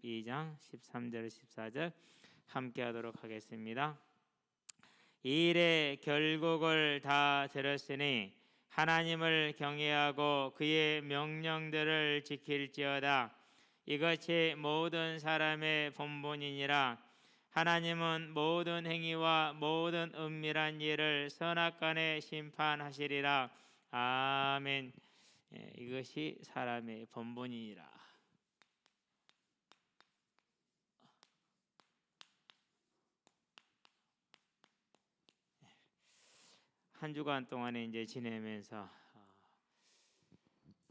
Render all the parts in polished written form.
12장 13절 14절 함께 하도록 하겠습니다. 이 일의 결국을 다 들었으니 하나님을 경외하고 그의 명령들을 지킬지어다. 이것이 모든 사람의 본분이니라. 하나님은 모든 행위와 모든 은밀한 일을 선악간에 심판하시리라. 아멘. 이것이 사람의 본분이니라. 한 주간 동안에 이제 지내면서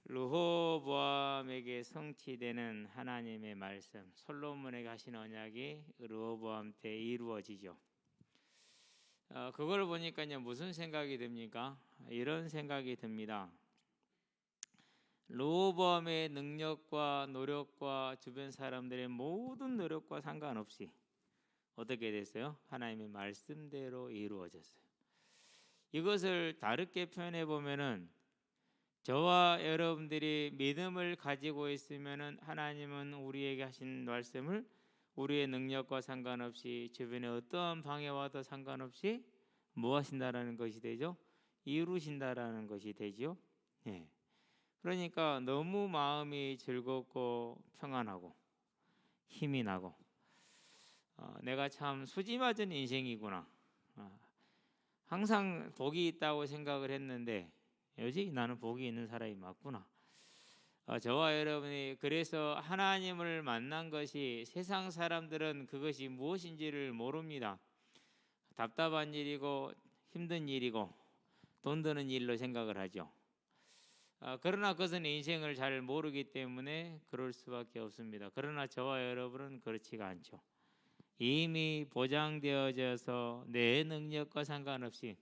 르호보암에게 성취되는 하나님의 말씀, 솔로몬에게 하신 언약이 르호보암 때 이루어지죠. 그걸 보니까 무슨 생각이 듭니까? 이런 생각이 듭니다. 르호보암의 능력과 노력과 주변 사람들의 모든 노력과 상관없이 어떻게 됐어요? 하나님의 말씀대로 이루어졌어요. 이것을 다르게 표현해 보면은 저와 여러분들이 믿음을 가지고 있으면은 하나님은 우리에게 하신 말씀을 우리의 능력과 상관없이 주변에 어떠한 방해와도 상관없이 뭐 하신다라는 것이 되죠? 이루신다라는 것이 되죠. 예. 그러니까 너무 마음이 즐겁고 평안하고 힘이 나고 내가 참 수지 맞은 인생이구나. 항상 복이 있다고 생각을 했는데 여전히 나는 복이 있는 사람이 맞구나. 저와 여러분이 그래서 하나님을 만난 것이 세상 사람들은 그것이 무엇인지를 모릅니다. 답답한 일이고 힘든 일이고 돈 드는 일로 생각을 하죠. 그러나 그것은 인생을 잘 모르기 때문에 그럴 수밖에 없습니다. 그러나 저와 여러분은 그렇지가 않죠. 이미 보장되어져서 내 능력과 상관없이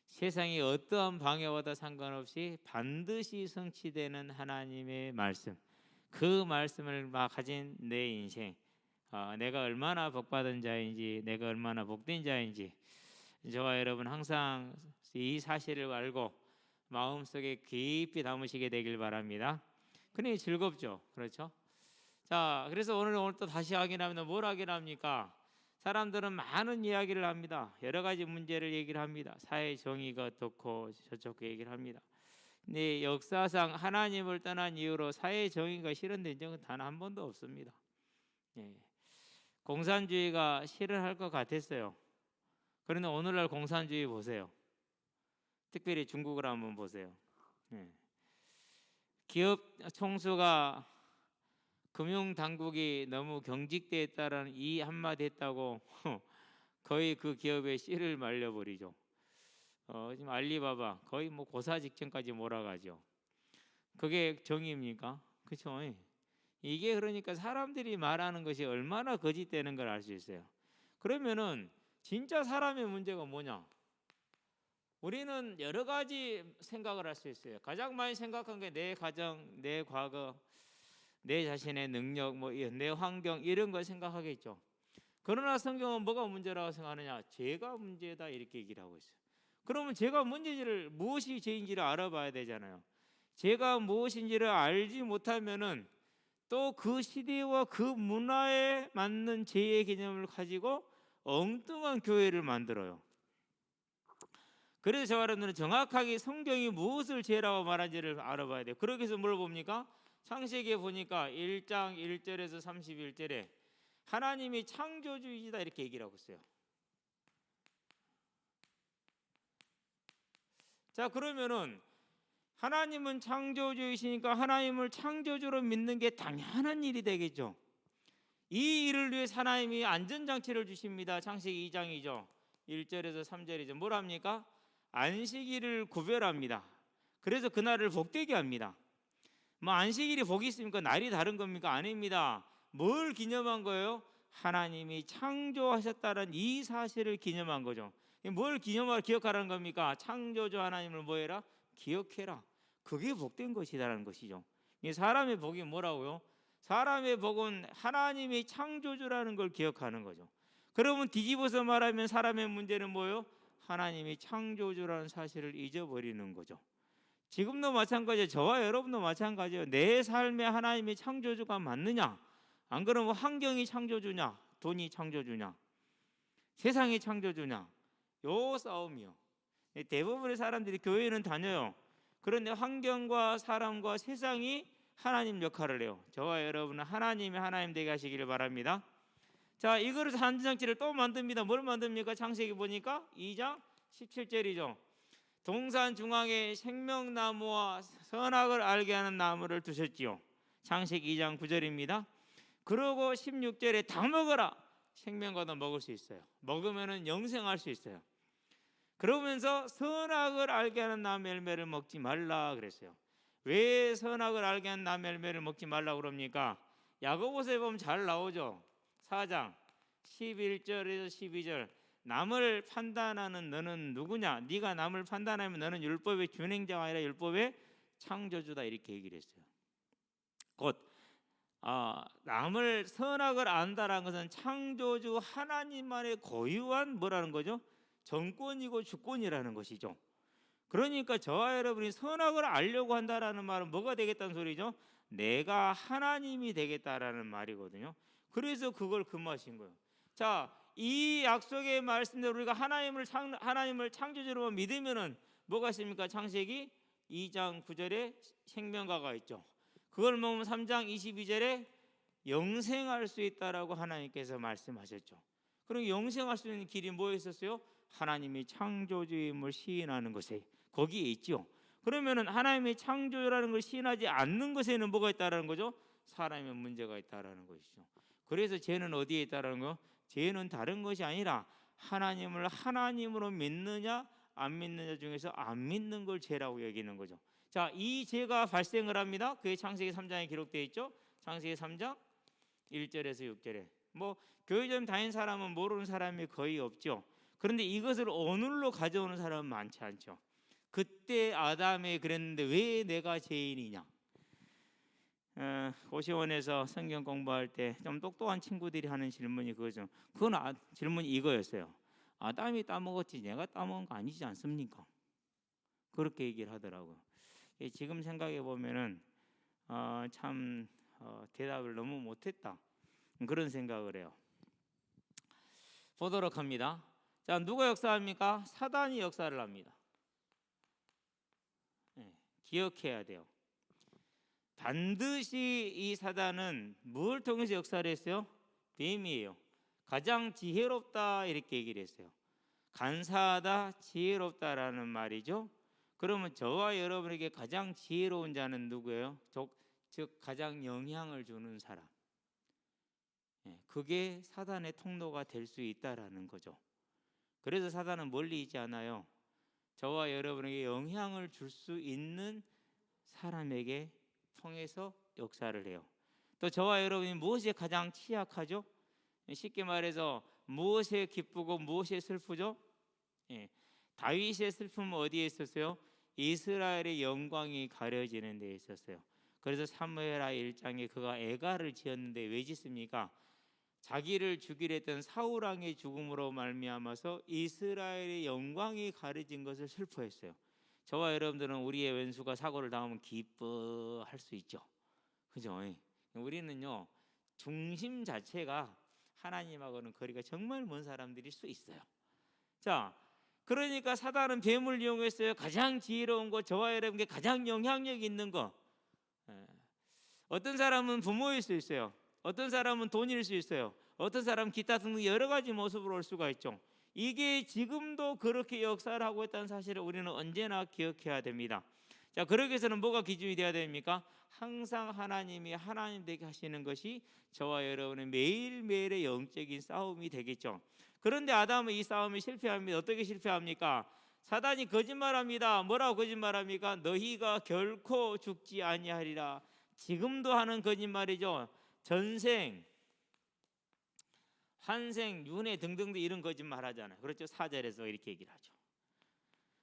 세상이 어떠한 방해와도 상관없이 반드시 성취되는 하나님의 말씀, 그 말씀을 가진 내 인생, 내가 얼마나 복받은 자인지, 내가 얼마나 복된 자인지 저와 여러분 항상 이 사실을 알고 마음속에 깊이 담으시게 되길 바랍니다. 그러니 즐겁죠, 그렇죠? 자, 그래서 오늘 또 다시 확인하면 뭘 확인합니까? 사람들은 많은 이야기를 합니다. 여러 가지 문제를 얘기를 합니다. 사회 정의가 어떻고 저쪽 얘기를 합니다. 근데 역사상 하나님을 떠난 이후로 사회 정의가 실현된 적은 단 한 번도 없습니다. 예. 공산주의가 실현할 것 같았어요. 그런데 오늘날 공산주의 보세요. 특별히 중국을 한번 보세요. 예. 기업 총수가 금융당국이 너무 경직되었다라는 이 한마디 했다고 거의 그 기업의 씨를 말려버리죠. 지금 알리바바 거의 고사 직전까지 몰아가죠. 그게 정의입니까? 그렇죠? 이게 그러니까 사람들이 말하는 것이 얼마나 거짓되는 걸 알 수 있어요. 그러면은 진짜 사람의 문제가 뭐냐? 우리는 여러 가지 생각을 할 수 있어요. 가장 많이 생각한 게 내 가정, 내 과거, 내 자신의 능력, 내 환경 이런 걸 생각하겠죠. 그러나 성경은 뭐가 문제라고 생각하느냐? 죄가 문제다 이렇게 얘기를 하고 있어요. 그러면 죄가 문제지를 무엇이 죄인지를 알아봐야 되잖아요. 죄가 무엇인지를 알지 못하면은 또 그 시대와 그 문화에 맞는 죄의 개념을 가지고 엉뚱한 교회를 만들어요. 그래서 저와 여러분들은 정확하게 성경이 무엇을 죄라고 말하는지를 알아봐야 돼요. 그러기 위해서 뭘 봅니까? 창세기에 보니까 1장 1절에서 31절에 하나님이 창조주이시다 이렇게 얘기를 하고 있어요. 자, 그러면은 하나님은 창조주이시니까 하나님을 창조주로 믿는 게 당연한 일이 되겠죠. 이 일을 위해서 하나님이 안전장치를 주십니다. 창세기 2장이죠. 1절에서 3절이죠. 뭘 합니까? 안식일을 구별합니다. 그래서 그날을 복되게 합니다. 안식일이 복이 있습니까? 날이 다른 겁니까? 아닙니다. 뭘 기념한 거예요? 하나님이 창조하셨다는 이 사실을 기념한 거죠. 뭘 기억하라는 겁니까? 창조주 하나님을 뭐해라? 기억해라. 그게 복된 것이다라는 것이죠. 사람의 복이 뭐라고요? 사람의 복은 하나님이 창조주라는 걸 기억하는 거죠. 그러면 뒤집어서 말하면 사람의 문제는 뭐예요? 하나님이 창조주라는 사실을 잊어버리는 거죠. 지금도 마찬가지예요. 저와 여러분도 마찬가지예요. 내 삶에 하나님이 창조주가 맞느냐? 안 그러면 환경이 창조주냐, 돈이 창조주냐, 세상이 창조주냐, 요 싸움이요. 대부분의 사람들이 교회는 다녀요. 그런데 환경과 사람과 세상이 하나님 역할을 해요. 저와 여러분은 하나님이 하나님 되게 하시기를 바랍니다. 자, 이거를 산지장치를 또 만듭니다. 뭘 만듭니까? 창세기 보니까 2장 17절이죠. 동산 중앙에 생명나무와 선악을 알게 하는 나무를 두셨지요. 창세기 2장 9절입니다. 그러고 16절에 다 먹어라. 생명과도 먹을 수 있어요. 먹으면은 영생할 수 있어요. 그러면서 선악을 알게 하는 나무 열매를 먹지 말라 그랬어요. 왜 선악을 알게 하는 나무 열매를 먹지 말라 그럽니까? 야고보서에 보면 잘 나오죠. 4장 11절에서 12절. 남을 판단하는 너는 누구냐? 네가 남을 판단하면 너는 율법의 준행자가 아니라 율법의 창조주다, 이렇게 얘기를 했어요. 곧 남을 선악을 안다라는 것은 창조주 하나님만의 고유한 뭐라는 거죠? 정권이고 주권이라는 것이죠. 그러니까 저와 여러분이 선악을 알려고 한다라는 말은 뭐가 되겠다는 소리죠? 내가 하나님이 되겠다라는 말이거든요. 그래서 그걸 금하신 거예요. 자, 이 약속의 말씀대로 우리가 하나님을 창조주로 믿으면은 뭐가 있습니까? 창세기 2장 9절에 생명과가 있죠. 그걸 먹으면 3장 22절에 영생할 수 있다라고 하나님께서 말씀하셨죠. 그럼 영생할 수 있는 길이 뭐였었어요? 하나님이 창조주임을 시인하는 것에 거기에 있죠. 그러면은 하나님이 창조라는 걸 시인하지 않는 것에는 뭐가 있다라는 거죠? 사람의 문제가 있다라는 것이죠. 그래서 죄는 어디에 있다라는 거? 죄는 다른 것이 아니라 하나님을 하나님으로 믿느냐 안 믿느냐 중에서 안 믿는 걸 죄라고 여기는 거죠. 자, 이 죄가 발생을 합니다. 그게 창세기 3장에 기록되어 있죠. 창세기 3장 1절에서 6절에 뭐 교회 좀 다닌 사람은 모르는 사람이 거의 없죠. 그런데 이것을 오늘로 가져오는 사람은 많지 않죠. 그때 아담이 그랬는데 왜 내가 죄인이냐? 고시원에서 성경 공부할 때 좀 똑똑한 친구들이 하는 질문이 그거죠. 질문이 이거였어요. 아담이 따먹었지 내가 따먹은 거 아니지 않습니까? 그렇게 얘기를 하더라고요. 지금 생각해 보면은 참 대답을 너무 못했다, 그런 생각을 해요. 보도록 합니다. 자, 누가 역사합니까? 사단이 역사를 합니다. 기억해야 돼요. 반드시 이 사단은 뭘 통해서 역사를 했어요? 뱀이에요. 가장 지혜롭다 이렇게 얘기를 했어요. 간사하다, 지혜롭다라는 말이죠. 그러면 저와 여러분에게 가장 지혜로운 자는 누구예요? 즉 가장 영향을 주는 사람. 그게 사단의 통로가 될 수 있다라는 거죠. 그래서 사단은 멀리 있지 않아요. 저와 여러분에게 영향을 줄 수 있는 사람에게 통해서 역사를 해요. 또 저와 여러분이 무엇에 가장 취약하죠? 쉽게 말해서 무엇에 기쁘고 무엇에 슬프죠? 다윗의 슬픔은 어디에 있었어요? 이스라엘의 영광이 가려지는 데 있었어요. 그래서 사무엘하 1장에 그가 애가를 지었는데 왜 짓습니까? 자기를 죽이려 했던 사울 왕의 죽음으로 말미암아서 이스라엘의 영광이 가려진 것을 슬퍼했어요. 저와 여러분들은 우리의 왼수가 사고를 당하면 기뻐할 수 있죠. 그죠? 우리는요, 중심 자체가 하나님하고는 거리가 정말 먼 사람들일 수 있어요. 자, 그러니까 사단은 뱀을 이용했어요. 가장 지혜로운 거, 저와 여러분께 가장 영향력 있는 거. 어떤 사람은 부모일 수 있어요. 어떤 사람은 돈일 수 있어요. 어떤 사람은 기타 등등 여러 가지 모습으로 올 수가 있죠. 이게 지금도 그렇게 역사를 하고 있다는 사실을 우리는 언제나 기억해야 됩니다. 자, 그러기 위해서는 뭐가 기준이 되어야 됩니까? 항상 하나님이 하나님 되게 하시는 것이 저와 여러분의 매일매일의 영적인 싸움이 되겠죠. 그런데 아담은 이 싸움이 실패합니다. 어떻게 실패합니까? 사단이 거짓말합니다. 뭐라고 거짓말합니까? 너희가 결코 죽지 아니하리라. 지금도 하는 거짓말이죠. 전생, 환생, 윤회 등등등 이런 거짓말 하잖아요. 그렇죠? 4절에서 이렇게 얘기를 하죠.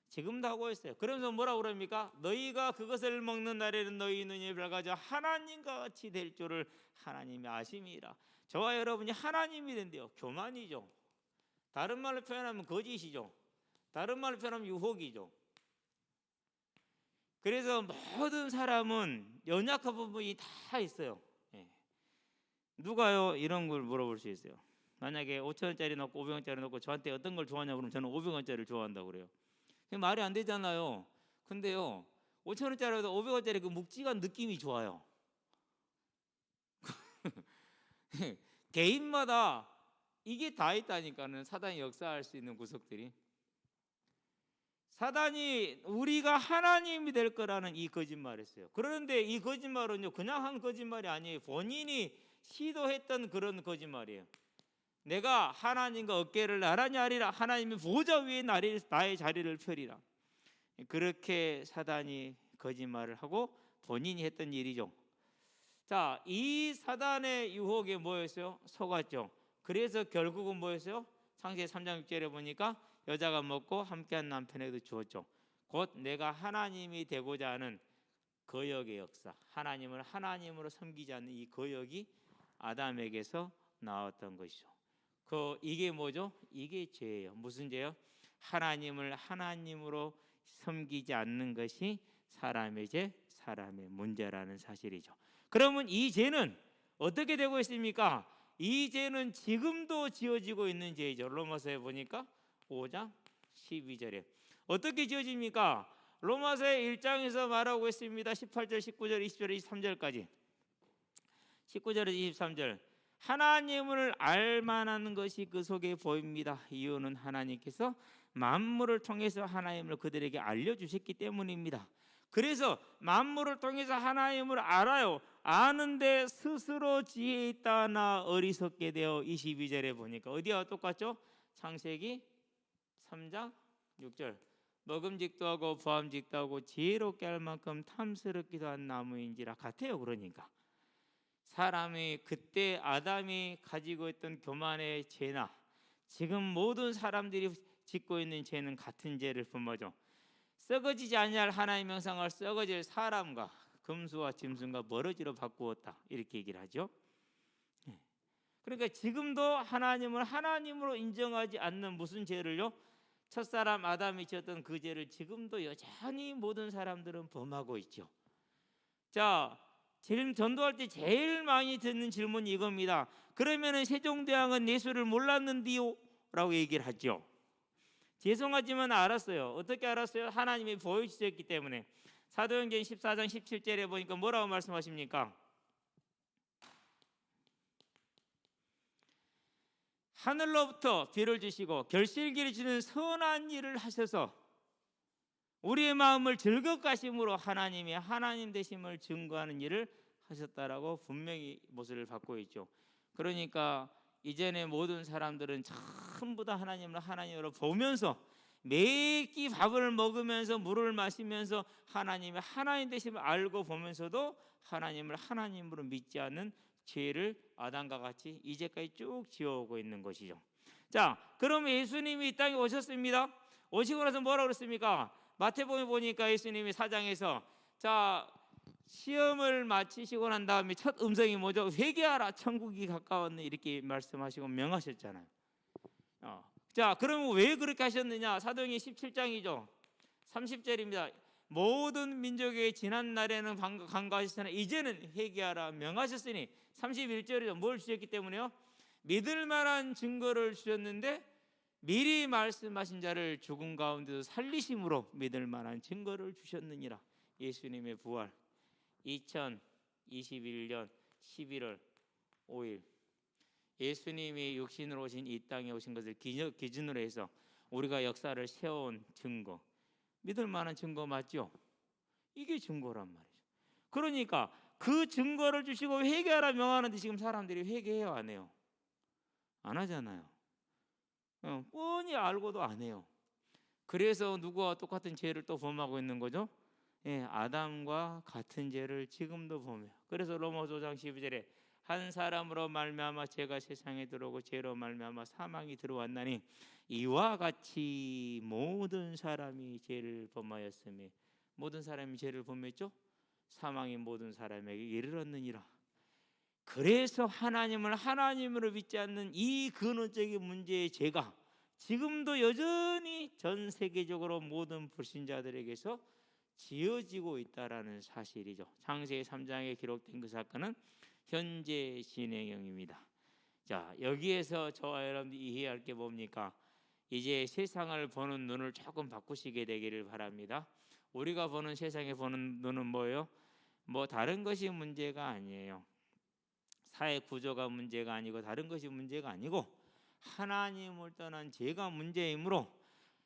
지금도 하고 있어요. 그러면서 뭐라고 그럽니까? 너희가 그것을 먹는 날에는 너희 눈이 밝아져 하나님과 같이 될 줄을 하나님이 아심이라. 저와 여러분이 하나님이 된대요. 교만이죠. 다른 말로 표현하면 거짓이죠. 다른 말로 표현하면 유혹이죠. 그래서 모든 사람은 연약한 부분이 다 있어요. 누가요? 이런 걸 물어볼 수 있어요. 만약에 5,000원짜리 넣고 500원짜리 넣고 저한테 어떤 걸 좋아하냐고 그러면 저는 500원짜리를 좋아한다고 그래요. 그게 말이 안 되잖아요. 근데요, 5,000원짜리보다 500원짜리 그 묵직한 느낌이 좋아요. 개인마다 이게 다 있다니까는, 사단이 역사할 수 있는 구석들이. 사단이 우리가 하나님이 될 거라는 이 거짓말했어요. 그런데 이 거짓말은요, 그냥 한 거짓말이 아니에요. 본인이 시도했던 그런 거짓말이에요. 내가 하나님과 어깨를 나란히 하리라, 하나님의 보좌 위에 나의 자리를 펴리라. 그렇게 사단이 거짓말을 하고 본인이 했던 일이죠. 자, 이 사단의 유혹에 뭐였어요? 속았죠. 그래서 결국은 뭐였어요? 창세기 3장 6절에 보니까 여자가 먹고 함께한 남편에게도 주었죠. 곧 내가 하나님이 되고자 하는 거역의 역사, 하나님을 하나님으로 섬기지 않는 이 거역이 아담에게서 나왔던 것이죠. 이게 뭐죠? 이게 죄예요. 무슨 죄요? 하나님을 하나님으로 섬기지 않는 것이 사람의 죄, 사람의 문제라는 사실이죠. 그러면 이 죄는 어떻게 되고 있습니까? 이 죄는 지금도 지어지고 있는 죄이죠. 로마서에 보니까 5장 12절에 어떻게 지어집니까? 로마서의 1장에서 말하고 있습니다. 18절, 19절, 20절, 23절까지. 19절에서 23절, 하나님을 알만한 것이 그 속에 보입니다. 이유는 하나님께서 만물을 통해서 하나님을 그들에게 알려주셨기 때문입니다. 그래서 만물을 통해서 하나님을 알아요. 아는데 스스로 지혜 있다나 어리석게 되어 22절에 보니까 어디와 똑같죠? 창세기 3장 6절, 먹음직도 하고 부함직도 하고 지혜롭게 할 만큼 탐스럽기도 한 나무인지라 같아요. 그러니까 사람이 그때 아담이 가지고 있던 교만의 죄나 지금 모든 사람들이 짓고 있는 죄는 같은 죄를 범하죠. 썩어지지 아니할 하나님의 형상을 썩어질 사람과 금수와 짐승과 멀어지로 바꾸었다, 이렇게 얘기를 하죠. 그러니까 지금도 하나님을 하나님으로 인정하지 않는 무슨 죄를요? 첫사람 아담이 지었던 그 죄를 지금도 여전히 모든 사람들은 범하고 있죠. 자, 지금 전도할 때 제일 많이 듣는 질문이 이겁니다. 그러면은 세종대왕은 예수를 몰랐는디요? 라고 얘기를 하죠. 죄송하지만 알았어요. 어떻게 알았어요? 하나님이 보여주셨기 때문에. 사도행전 14장 17절에 보니까 뭐라고 말씀하십니까? 하늘로부터 비를 주시고 결실기를 주는 선한 일을 하셔서 우리의 마음을 즐겁게 하심으로 하나님이 하나님 되심을 증거하는 일을 하셨다라고 분명히 모습을 받고 있죠. 그러니까 이전에 모든 사람들은 전부 다 하나님을 하나님으로 보면서 매끼 밥을 먹으면서 물을 마시면서 하나님의 하나님 되심을 알고 보면서도 하나님을 하나님으로 믿지 않는 죄를 아담과 같이 이제까지 쭉 지어오고 있는 것이죠. 자, 그러면 예수님이 이 땅에 오셨습니다. 오시고 나서 뭐라고 그랬습니까? 마태복음에 보니까 예수님이 4장에서 자, 시험을 마치시고 난 다음에 첫 음성이 뭐죠? 회개하라, 천국이 가까웠네, 이렇게 말씀하시고 명하셨잖아요. 자, 그러면 왜 그렇게 하셨느냐? 사도행전 17장이죠. 30절입니다. 모든 민족에게 지난 날에는 간과하셨으나 이제는 회개하라 명하셨으니, 31절이죠. 뭘 주셨기 때문에요? 믿을 만한 증거를 주셨는데 미리 말씀하신 자를 죽은 가운데서 살리심으로 믿을 만한 증거를 주셨느니라. 예수님의 부활 2021년 11월 5일 예수님이 육신으로 오신 이 땅에 오신 것을 기준으로 해서 우리가 역사를 세워온 증거, 믿을 만한 증거 맞죠? 이게 증거란 말이죠. 그러니까 그 증거를 주시고 회개하라 명하는데 지금 사람들이 회개해요, 안 해요? 안 하잖아요. 뻔히 알고도 안 해요. 그래서 누구와 똑같은 죄를 또 범하고 있는 거죠? 아담과 같은 죄를 지금도 범해요. 그래서 로마서 5장 12절에 한 사람으로 말미암아 죄가 세상에 들어오고 죄로 말미암아 사망이 들어왔나니 이와 같이 모든 사람이 죄를 범하였으며, 모든 사람이 죄를 범했죠? 사망이 모든 사람에게 이르렀느니라. 그래서 하나님을 하나님으로 믿지 않는 이 근원적인 문제의 죄가 지금도 여전히 전 세계적으로 모든 불신자들에게서 지어지고 있다라는 사실이죠. 창세기 3장에 기록된 그 사건은 현재 진행형입니다. 자, 여기에서 저와 여러분들이 이해할 게 뭡니까? 이제 세상을 보는 눈을 조금 바꾸시게 되기를 바랍니다. 우리가 보는 세상에 보는 눈은 뭐예요? 뭐 다른 것이 문제가 아니에요. 사회 구조가 문제가 아니고 다른 것이 문제가 아니고 하나님을 떠난 죄가 문제이므로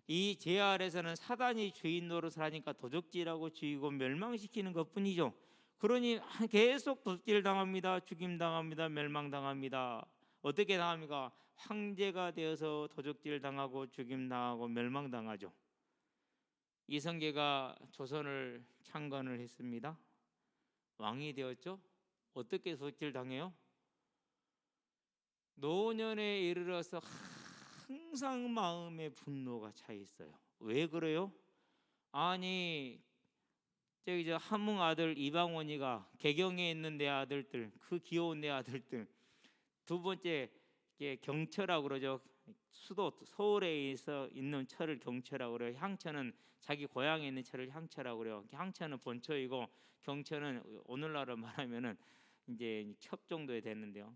이 죄 아래서는 사단이 주인 노릇을 하니까 도적질하고 죽이고 멸망시키는 것뿐이죠. 그러니 계속 도적질 당합니다. 죽임 당합니다. 멸망당합니다. 어떻게 당합니까? 황제가 되어서 도적질 당하고 죽임 당하고 멸망당하죠. 이성계가 조선을 창건을 했습니다. 왕이 되었죠. 어떻게 도적질 당해요? 노년에 이르러서 항상 마음에 분노가 차 있어요. 왜 그래요? 아니 저기 저 함흥 아들 이방원이가 개경에 있는 내 아들들, 그 귀여운 내 아들들, 두 번째 경처라고 그러죠. 수도 서울에 있는 처를 경처라고 그래요. 향처는 자기 고향에 있는 처를 향처라고 그래요. 향처는 본처이고 경처는 오늘날로 말하면은 이제 첩 정도에 됐는데요.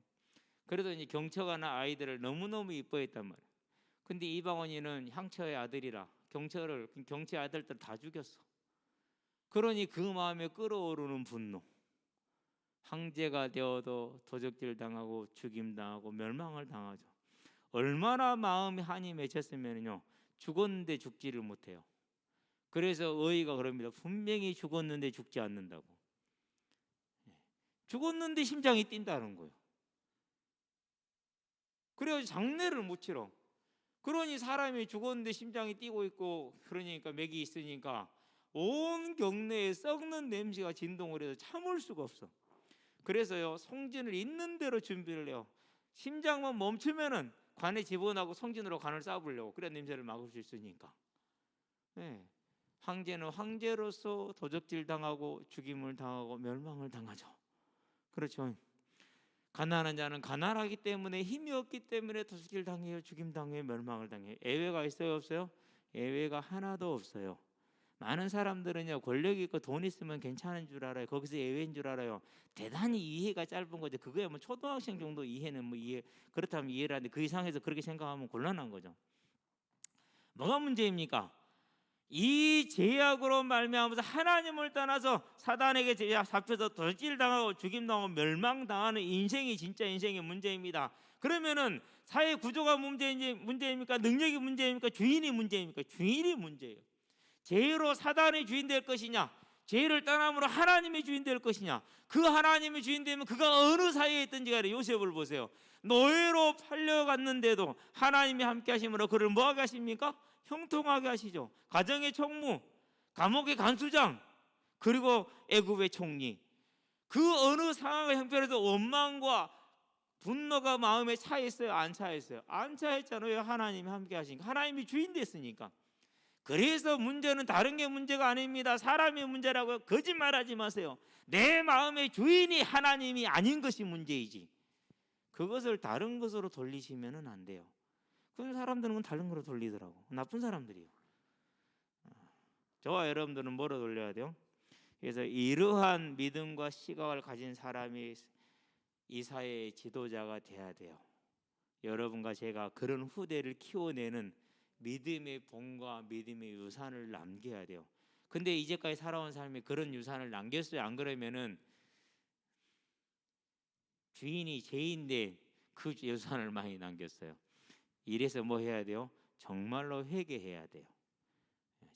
그래도 이제 경처가 나 아이들을 너무너무 이뻐했단 말이에요. 근데 이방원이는 향처의 아들이라 경처의 아들들 다 죽였어. 그러니 그 마음에 끓어오르는 분노, 황제가 되어도 도적질 당하고 죽임 당하고 멸망을 당하죠. 얼마나 마음이 한이 맺혔으면요 죽었는데 죽지를 못해요. 그래서 의의가 그럽니다. 분명히 죽었는데 죽지 않는다고. 죽었는데 심장이 뛴다는 거예요. 그래서 장례를 못 치러. 그러니 사람이 죽었는데 심장이 뛰고 있고 그러니까 맥이 있으니까 온 경내에 썩는 냄새가 진동을 해서 참을 수가 없어. 그래서요 송진을 있는 대로 준비를 해요. 심장만 멈추면은 관에 집어넣고 송진으로 관을 쏴보려고. 그래야 냄새를 막을 수 있으니까. 네. 황제는 황제로서 도적질 당하고 죽임을 당하고 멸망을 당하죠. 그렇죠. 가난한 자는 가난하기 때문에 힘이 없기 때문에 도적질 당해요. 죽임 당해요. 멸망을 당해요. 예외가 있어요? 없어요? 예외가 하나도 없어요. 많은 사람들은요 권력이 있고 돈 있으면 괜찮은 줄 알아요. 거기서 예외인 줄 알아요. 대단히 이해가 짧은 거죠. 그거야 뭐 초등학생 정도 이해는 뭐 이해, 그렇다면 이해를 하는데 그 이상에서 그렇게 생각하면 곤란한 거죠. 뭐가 문제입니까? 이 죄악으로 말미암아서 하나님을 떠나서 사단에게 잡혀서 도적질 당하고 죽임 당하고 멸망당하는 인생이 진짜 인생의 문제입니다. 그러면은 사회 구조가 문제입니까? 능력이 문제입니까? 주인이 문제입니까? 주인이 문제예요. 죄로 사단의 주인 될 것이냐, 죄를 떠남으로 하나님의 주인 될 것이냐. 그 하나님의 주인 되면 그가 어느 사이에 있든지 간에 요셉을 보세요. 노예로 팔려갔는데도 하나님이 함께 하심으로 그를 뭐하게 하십니까? 형통하게 하시죠. 가정의 총무, 감옥의 간수장, 그리고 애굽의 총리. 그 어느 상황과 형편에도 원망과 분노가 마음에 차 있어요? 안 차 있어요? 안 차 있잖아요. 하나님이 함께 하시니까. 하나님이 주인 됐으니까. 그래서 문제는 다른 게 문제가 아닙니다. 사람의 문제라고 거짓말하지 마세요. 내 마음의 주인이 하나님이 아닌 것이 문제이지 그것을 다른 것으로 돌리시면 안 돼요. 그런 사람들은 다른 거로 돌리더라고. 나쁜 사람들이요. 저와 여러분들은 뭐로 돌려야 돼요? 그래서 이러한 믿음과 시각을 가진 사람이 이 사회의 지도자가 돼야 돼요. 여러분과 제가 그런 후대를 키워내는 믿음의 본과 믿음의 유산을 남겨야 돼요. 근데 이제까지 살아온 삶이 그런 유산을 남겼어요? 안 그러면은 주인이 죄인데 그 유산을 많이 남겼어요. 이래서 뭐 해야 돼요? 정말로 회개해야 돼요.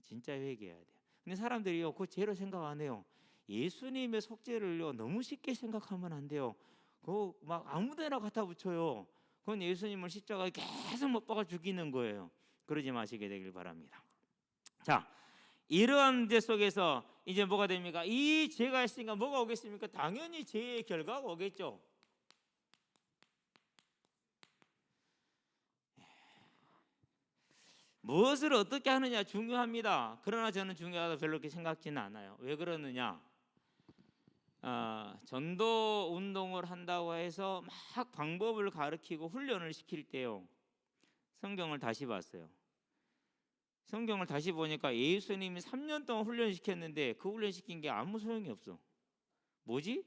진짜 회개해야 돼요. 근데 사람들이요 그 죄로 생각 안 해요. 예수님의 속죄를요 너무 쉽게 생각하면 안 돼요. 그거 막 아무데나 갖다 붙여요. 그건 예수님을 십자가에 계속 못 박아 죽이는 거예요. 그러지 마시게 되길 바랍니다. 자, 이러한 문제 속에서 이제 뭐가 됩니까? 이 죄가 있으니까 뭐가 오겠습니까? 당연히 죄의 결과가 오겠죠. 무엇을 어떻게 하느냐 중요합니다. 그러나 저는 중요하다 별로 그렇게 생각지는 않아요. 왜 그러느냐? 전도 운동을 한다고 해서 막 방법을 가르치고 훈련을 시킬 때요 성경을 다시 봤어요. 성경을 다시 보니까 예수님이 3년 동안 훈련시켰는데 그 훈련시킨 게 아무 소용이 없어. 뭐지?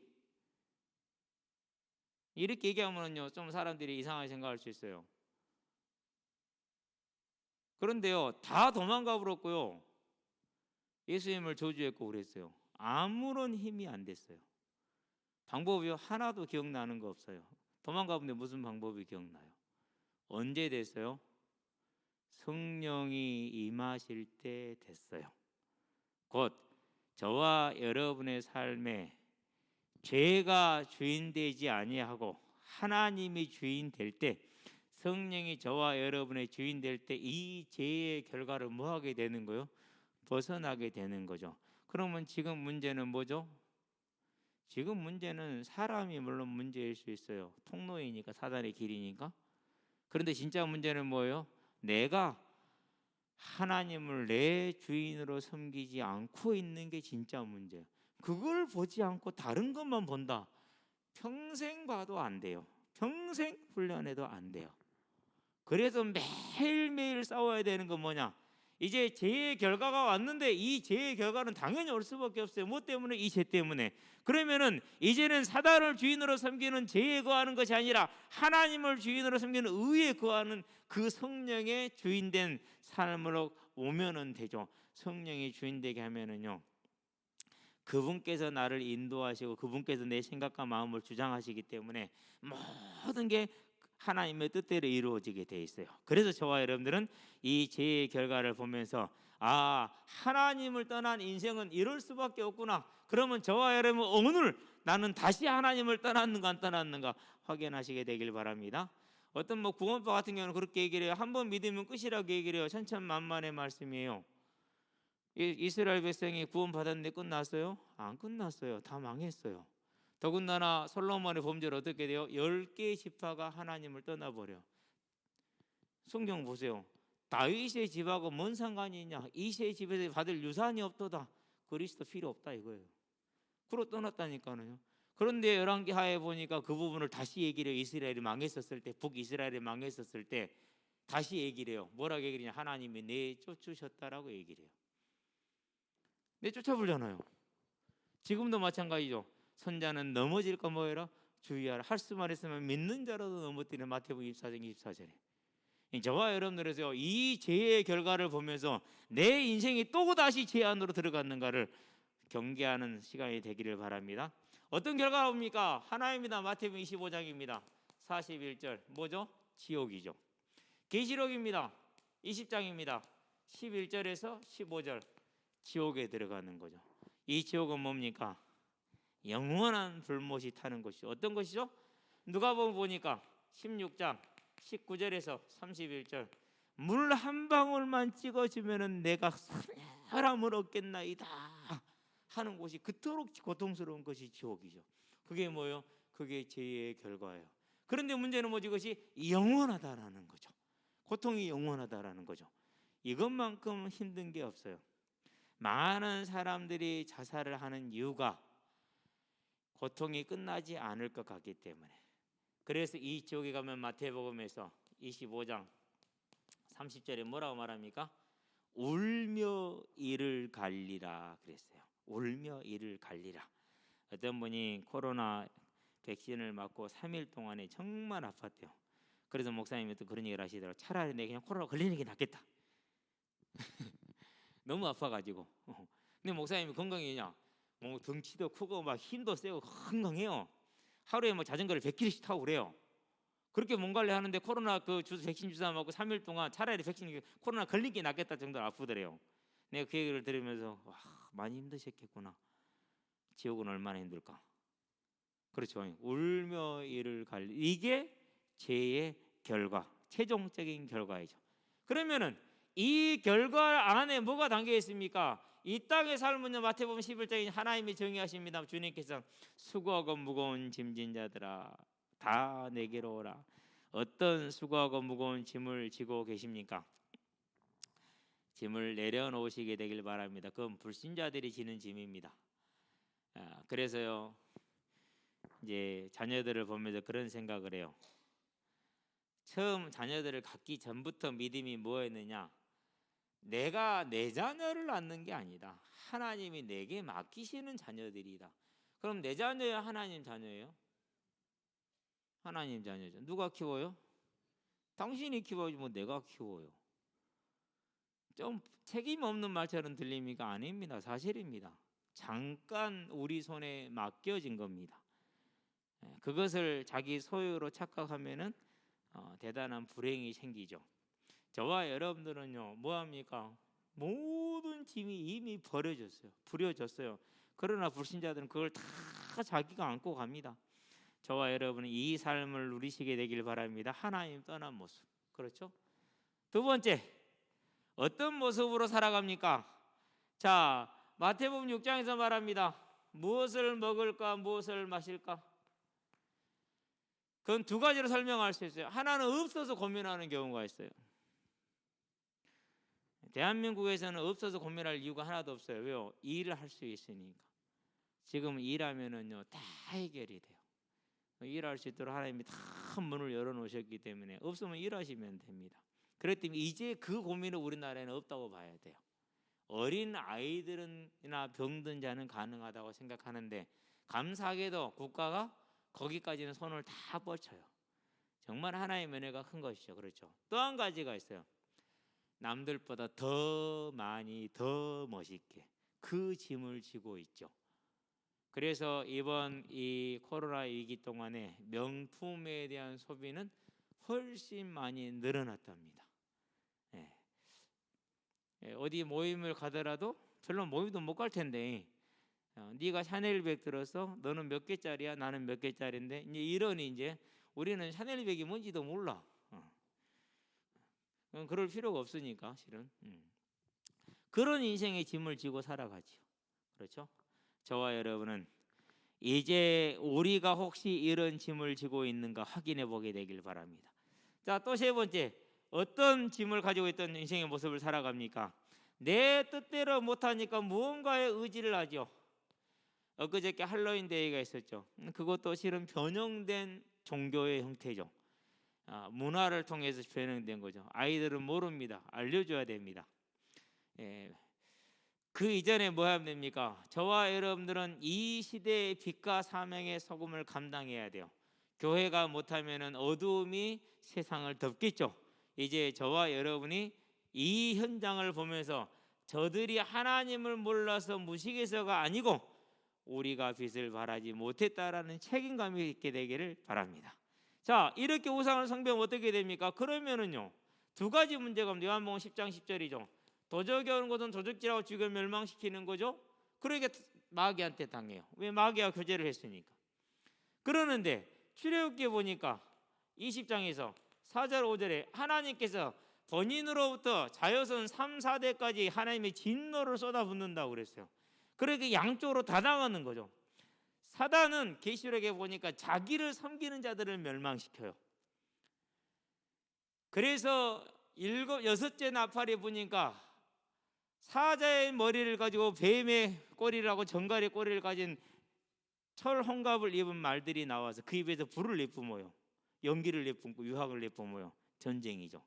이렇게 얘기하면요 좀 사람들이 이상하게 생각할 수 있어요. 그런데요 다 도망가 버렸고요. 예수님을 저주했고 그랬어요. 아무런 힘이 안 됐어요. 방법이 하나도 기억나는 거 없어요. 도망가 본데 무슨 방법이 기억나요? 언제 됐어요? 성령이 임하실 때 됐어요. 곧 저와 여러분의 삶에 죄가 주인 되지 아니하고 하나님이 주인 될 때, 성령이 저와 여러분의 주인 될 때 이 죄의 결과를 뭐 하게 되는 거요? 벗어나게 되는 거죠. 그러면 지금 문제는 뭐죠? 지금 문제는 사람이 물론 문제일 수 있어요. 통로이니까, 사단의 길이니까. 그런데 진짜 문제는 뭐예요? 내가 하나님을 내 주인으로 섬기지 않고 있는 게 진짜 문제예요. 그걸 보지 않고 다른 것만 본다. 평생 봐도 안 돼요. 평생 훈련해도 안 돼요. 그래서 매일매일 싸워야 되는 건 뭐냐? 이제 죄의 결과가 왔는데 이 죄의 결과는 당연히 올 수밖에 없어요. 뭐 때문에? 이 죄 때문에. 그러면은 이제는 사단을 주인으로 섬기는 죄에 거하는 것이 아니라 하나님을 주인으로 섬기는 의에 거하는 그 성령의 주인된 삶으로 오면은 되죠. 성령이 주인되게 하면은요, 그분께서 나를 인도하시고 그분께서 내 생각과 마음을 주장하시기 때문에 모든 게 하나님의 뜻대로 이루어지게 돼 있어요. 그래서 저와 여러분들은 이 죄의 결과를 보면서 하나님을 떠난 인생은 이럴 수밖에 없구나. 그러면 저와 여러분 오늘 나는 다시 하나님을 떠났는가 안 떠났는가 확인하시게 되길 바랍니다. 어떤 구원파 같은 경우는 그렇게 얘기를 해요. 한 번 믿으면 끝이라고 얘기를 해요. 천천만만의 말씀이에요. 이스라엘 백성이 구원받았는데 끝났어요? 안 끝났어요. 다 망했어요. 더군다나 솔로몬의 범죄를 어떻게 돼요? 10개의 지파가 하나님을 떠나버려. 성경 보세요. 다윗의 집하고 뭔 상관이 있냐? 이새의 집에서 받을 유산이 없도다. 그리스도 필요 없다 이거예요. 그로 떠났다니까요. 그런데 열왕기하에 보니까 그 부분을 다시 얘기를 해요. 이스라엘이 망했었을 때, 북이스라엘이 망했었을 때 다시 얘기를 해요. 뭐라고 얘기를 하냐? 하나님이 내쫓으셨다라고 얘기를 해요. 내쫓아버리잖아요. 지금도 마찬가지죠. 선자는 넘어질까 뭐해라? 주의하라. 할 수만 있으면 믿는 자라도 넘어뜨리는 마태복음 24장 24절에. 저와 여러분들에서 이 죄의 결과를 보면서 내 인생이 또다시 죄 안으로 들어갔는가를 경계하는 시간이 되기를 바랍니다. 어떤 결과가 옵니까? 하나입니다. 마태복음 25장입니다. 41절 뭐죠? 지옥이죠. 계시록입니다. 20장입니다. 11절에서 15절 지옥에 들어가는 거죠. 이 지옥은 뭡니까? 영원한 불못이 타는 곳이죠. 어떤 것이죠? 누가복음 보니까 16장 19절에서 31절 물 한 방울만 찍어주면은 내가 사람을 얻겠나이다 하는 곳이 그토록 고통스러운 것이 지옥이죠. 그게 뭐예요? 그게 죄의 결과예요. 그런데 문제는 뭐지? 그것이 영원하다라는 거죠. 고통이 영원하다라는 거죠. 이것만큼 힘든 게 없어요. 많은 사람들이 자살을 하는 이유가 고통이 끝나지 않을 것 같기 때문에. 그래서 이 지옥에 가면 마태복음에서 25장 30절에 뭐라고 말합니까? 울며 이를 갈리라 그랬어요. 울며 이를 갈리라. 어떤 분이 코로나 백신을 맞고 3일 동안에 정말 아팠대요. 그래서 목사님이 또 그런 얘기를 하시더라고요. 차라리 내가 그냥 코로나 걸리는 게 낫겠다. 너무 아파가지고. 근데 목사님이 건강이냐? 뭐 덩치도 크고 막 힘도 세고 건강해요. 하루에 뭐 자전거를 100km씩 타고 그래요. 그렇게 몸 관리하는데 코로나 백신 주사 맞고 3일 동안 차라리 백신 코로나 걸린 게 낫겠다 정도로 아프더래요. 내가 그 얘기를 들으면서 많이 힘드셨겠구나. 지옥은 얼마나 힘들까. 그렇죠. 울며 이를 갈리 이게 죄의 결과, 최종적인 결과이죠. 그러면은 이 결과 안에 뭐가 담겨 있습니까? 이 땅의 삶은요, 마태복음 11장에 하나님이 정의하십니다. 주님께서 수고하고 무거운 짐진 자들아 다 내게로 오라. 어떤 수고하고 무거운 짐을 지고 계십니까? 짐을 내려놓으시게 되길 바랍니다. 그건 불신자들이 지는 짐입니다. 그래서요, 이제 자녀들을 보면서 그런 생각을 해요. 처음 자녀들을 갖기 전부터 믿음이 뭐였느냐? 내가 내 자녀를 낳는 게 아니다. 하나님이 내게 맡기시는 자녀들이다. 그럼 내 자녀예요? 하나님 자녀예요? 하나님 자녀죠. 누가 키워요? 당신이 키워야지 뭐 내가 키워요. 좀 책임 없는 말처럼 들립니까? 아닙니다. 사실입니다. 잠깐 우리 손에 맡겨진 겁니다. 그것을 자기 소유로 착각하면은 대단한 불행이 생기죠. 저와 여러분들은요, 뭐합니까? 모든 짐이 이미 부려졌어요. 그러나 불신자들은 그걸 다 자기가 안고 갑니다. 저와 여러분은 이 삶을 누리시게 되길 바랍니다. 하나님 떠난 모습. 그렇죠? 두 번째, 어떤 모습으로 살아갑니까? 자, 마태복음 6장에서 말합니다. 무엇을 먹을까, 무엇을 마실까? 그건 두 가지로 설명할 수 있어요. 하나는 없어서 고민하는 경우가 있어요. 대한민국에서는 없어서 고민할 이유가 하나도 없어요. 왜요? 일을 할 수 있으니까. 지금 일하면은요 다 해결이 돼요. 일할 수 있도록 하나님이 다 문을 열어놓으셨기 때문에 없으면 일하시면 됩니다. 그렇기 때문에 이제 그 고민은 우리나라에는 없다고 봐야 돼요. 어린 아이들이나 병든 자는 가능하다고 생각하는데 감사하게도 국가가 거기까지는 손을 다 뻗쳐요. 정말 하나님의 은혜가 큰 것이죠. 그렇죠. 또 한 가지가 있어요. 남들보다 더 많이 더 멋있게 그 짐을 지고 있죠. 그래서 이번 이 코로나 위기 동안에 명품에 대한 소비는 훨씬 많이 늘어났답니다. 어디 모임을 가더라도 별로 모임도 못 갈 텐데 네가 샤넬백 들어서 너는 몇 개짜리야 나는 몇 개짜리인데 이제 이러니 이제 우리는 샤넬백이 뭔지도 몰라. 그럴 필요가 없으니까 실은 그런 인생의 짐을 지고 살아가지요. 그렇죠? 저와 여러분은 이제 우리가 혹시 이런 짐을 지고 있는가 확인해 보게 되길 바랍니다. 자, 또 세 번째, 어떤 짐을 가지고 있던 인생의 모습을 살아갑니까? 내 뜻대로 못하니까 무언가에 의지를 하죠. 엊그저께 할로윈 데이가 있었죠. 그것도 실은 변형된 종교의 형태죠. 문화를 통해서 변형된 거죠. 아이들은 모릅니다. 알려줘야 됩니다. 그 이전에 뭐 하면 됩니까? 저와 여러분들은 이 시대의 빛과 사명의 소금을 감당해야 돼요. 교회가 못하면 어두움이 세상을 덮겠죠. 이제 저와 여러분이 이 현장을 보면서 저들이 하나님을 몰라서 무식해서가 아니고 우리가 빛을 발하지 못했다라는 책임감이 있게 되기를 바랍니다. 자, 이렇게 우상을 숭배하면 어떻게 됩니까? 그러면은요 두 가지 문제가 있습니다. 요한복음 10장 10절이죠. 도적이 오는 것은 도적질하고 죽여 멸망시키는 거죠. 그러니까 마귀한테 당해요. 왜? 마귀와 교제를 했으니까. 그러는데 출애굽기에 보니까 20장에서 4절 5절에 하나님께서 본인으로부터 자여선 3, 4대까지 하나님의 진노를 쏟아붓는다고 그랬어요. 그렇게 양쪽으로 다 당하는 거죠. 사단은 계시록에 보니까 자기를 섬기는 자들을 멸망시켜요. 그래서 여섯째 나팔에 보니까 사자의 머리를 가지고 뱀의 꼬리라고 정갈의 꼬리를 가진 철 홍갑을 입은 말들이 나와서 그 입에서 불을 내뿜어요. 연기를 내뿜고 유황을 내뿜어요. 전쟁이죠.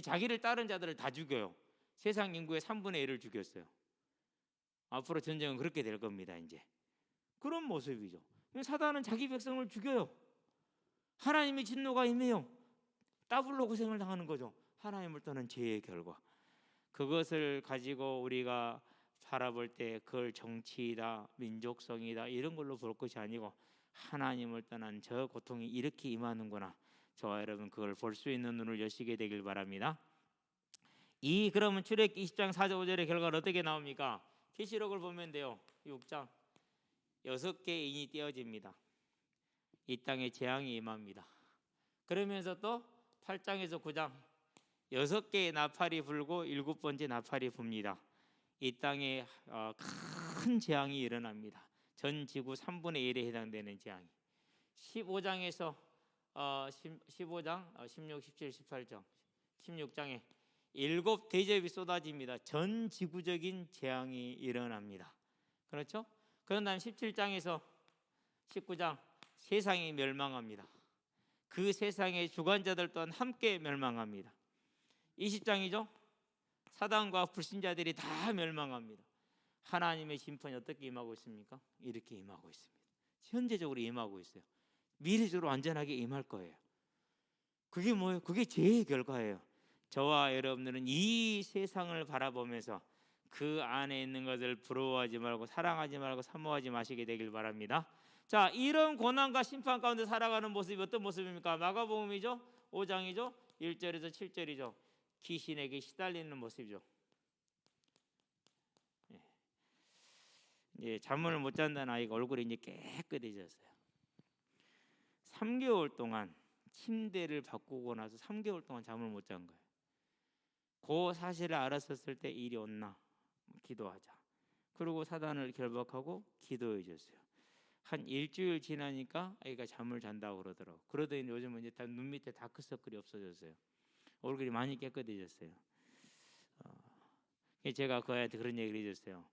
자기를 따른 자들을 다 죽여요. 세상 인구의 3분의 1을 죽였어요. 앞으로 전쟁은 그렇게 될 겁니다. 이제 그런 모습이죠. 사단은 자기 백성을 죽여요. 하나님의 진노가 임해요. 더블로 고생을 당하는 거죠. 하나님을 떠난 죄의 결과. 그것을 가지고 우리가 바라볼 때 그걸 정치이다 민족성이다 이런 걸로 볼 것이 아니고 하나님을 떠난 저 고통이 이렇게 임하는구나. 저와 여러분 그걸 볼 수 있는 눈을 여시게 되길 바랍니다. 그러면 출애굽기 20장 4절 5절의 결과는 어떻게 나옵니까? 계시록을 보면 돼요. 6장 6개의 인이 떼어집니다. 이 땅에 재앙이 임합니다. 그러면서 또 8장에서 9장 6개의 나팔이 불고 7번째 나팔이 붑니다. 이 땅에 큰 재앙이 일어납니다. 전 지구 3분의 1에 해당되는 재앙이 15장에서 15장 16, 17, 18장 16장에 7 대접이 쏟아집니다. 전 지구적인 재앙이 일어납니다. 그렇죠? 그런 다음 17장에서 19장 세상이 멸망합니다. 그 세상의 주관자들 또한 함께 멸망합니다. 20장이죠. 사단과 불신자들이 다 멸망합니다. 하나님의 심판이 어떻게 임하고 있습니까? 이렇게 임하고 있습니다. 현재적으로 임하고 있어요. 미래적으로 완전하게 임할 거예요. 그게 뭐예요? 그게 죄의 결과예요. 저와 여러분들은 이 세상을 바라보면서 그 안에 있는 것을 부러워하지 말고 사랑하지 말고 사모하지 마시게 되길 바랍니다. 자, 이런 고난과 심판 가운데 살아가는 모습이 어떤 모습입니까? 마가복음이죠. 5장이죠. 1절에서 7절이죠. 귀신에게 시달리는 모습이죠. 이제 잠을 못 잔다는 아이가 얼굴이 이제 깨끗해졌어요. 3개월 동안 침대를 바꾸고 나서 3개월 동안 잠을 못 잔 거예요. 그 사실을 알았었을 때 이리 온나 기도하자. 그리고 사단을 결박하고 기도해 줬어요. 한 일주일 지나니까 아이가 잠을 잔다고 그러더라고. 그러더니 요즘은 이제 다 눈 밑에 다크서클이 없어졌어요. 얼굴이 많이 깨끗해졌어요. 제가 그 아이한테 그런 얘기를 해줬어요.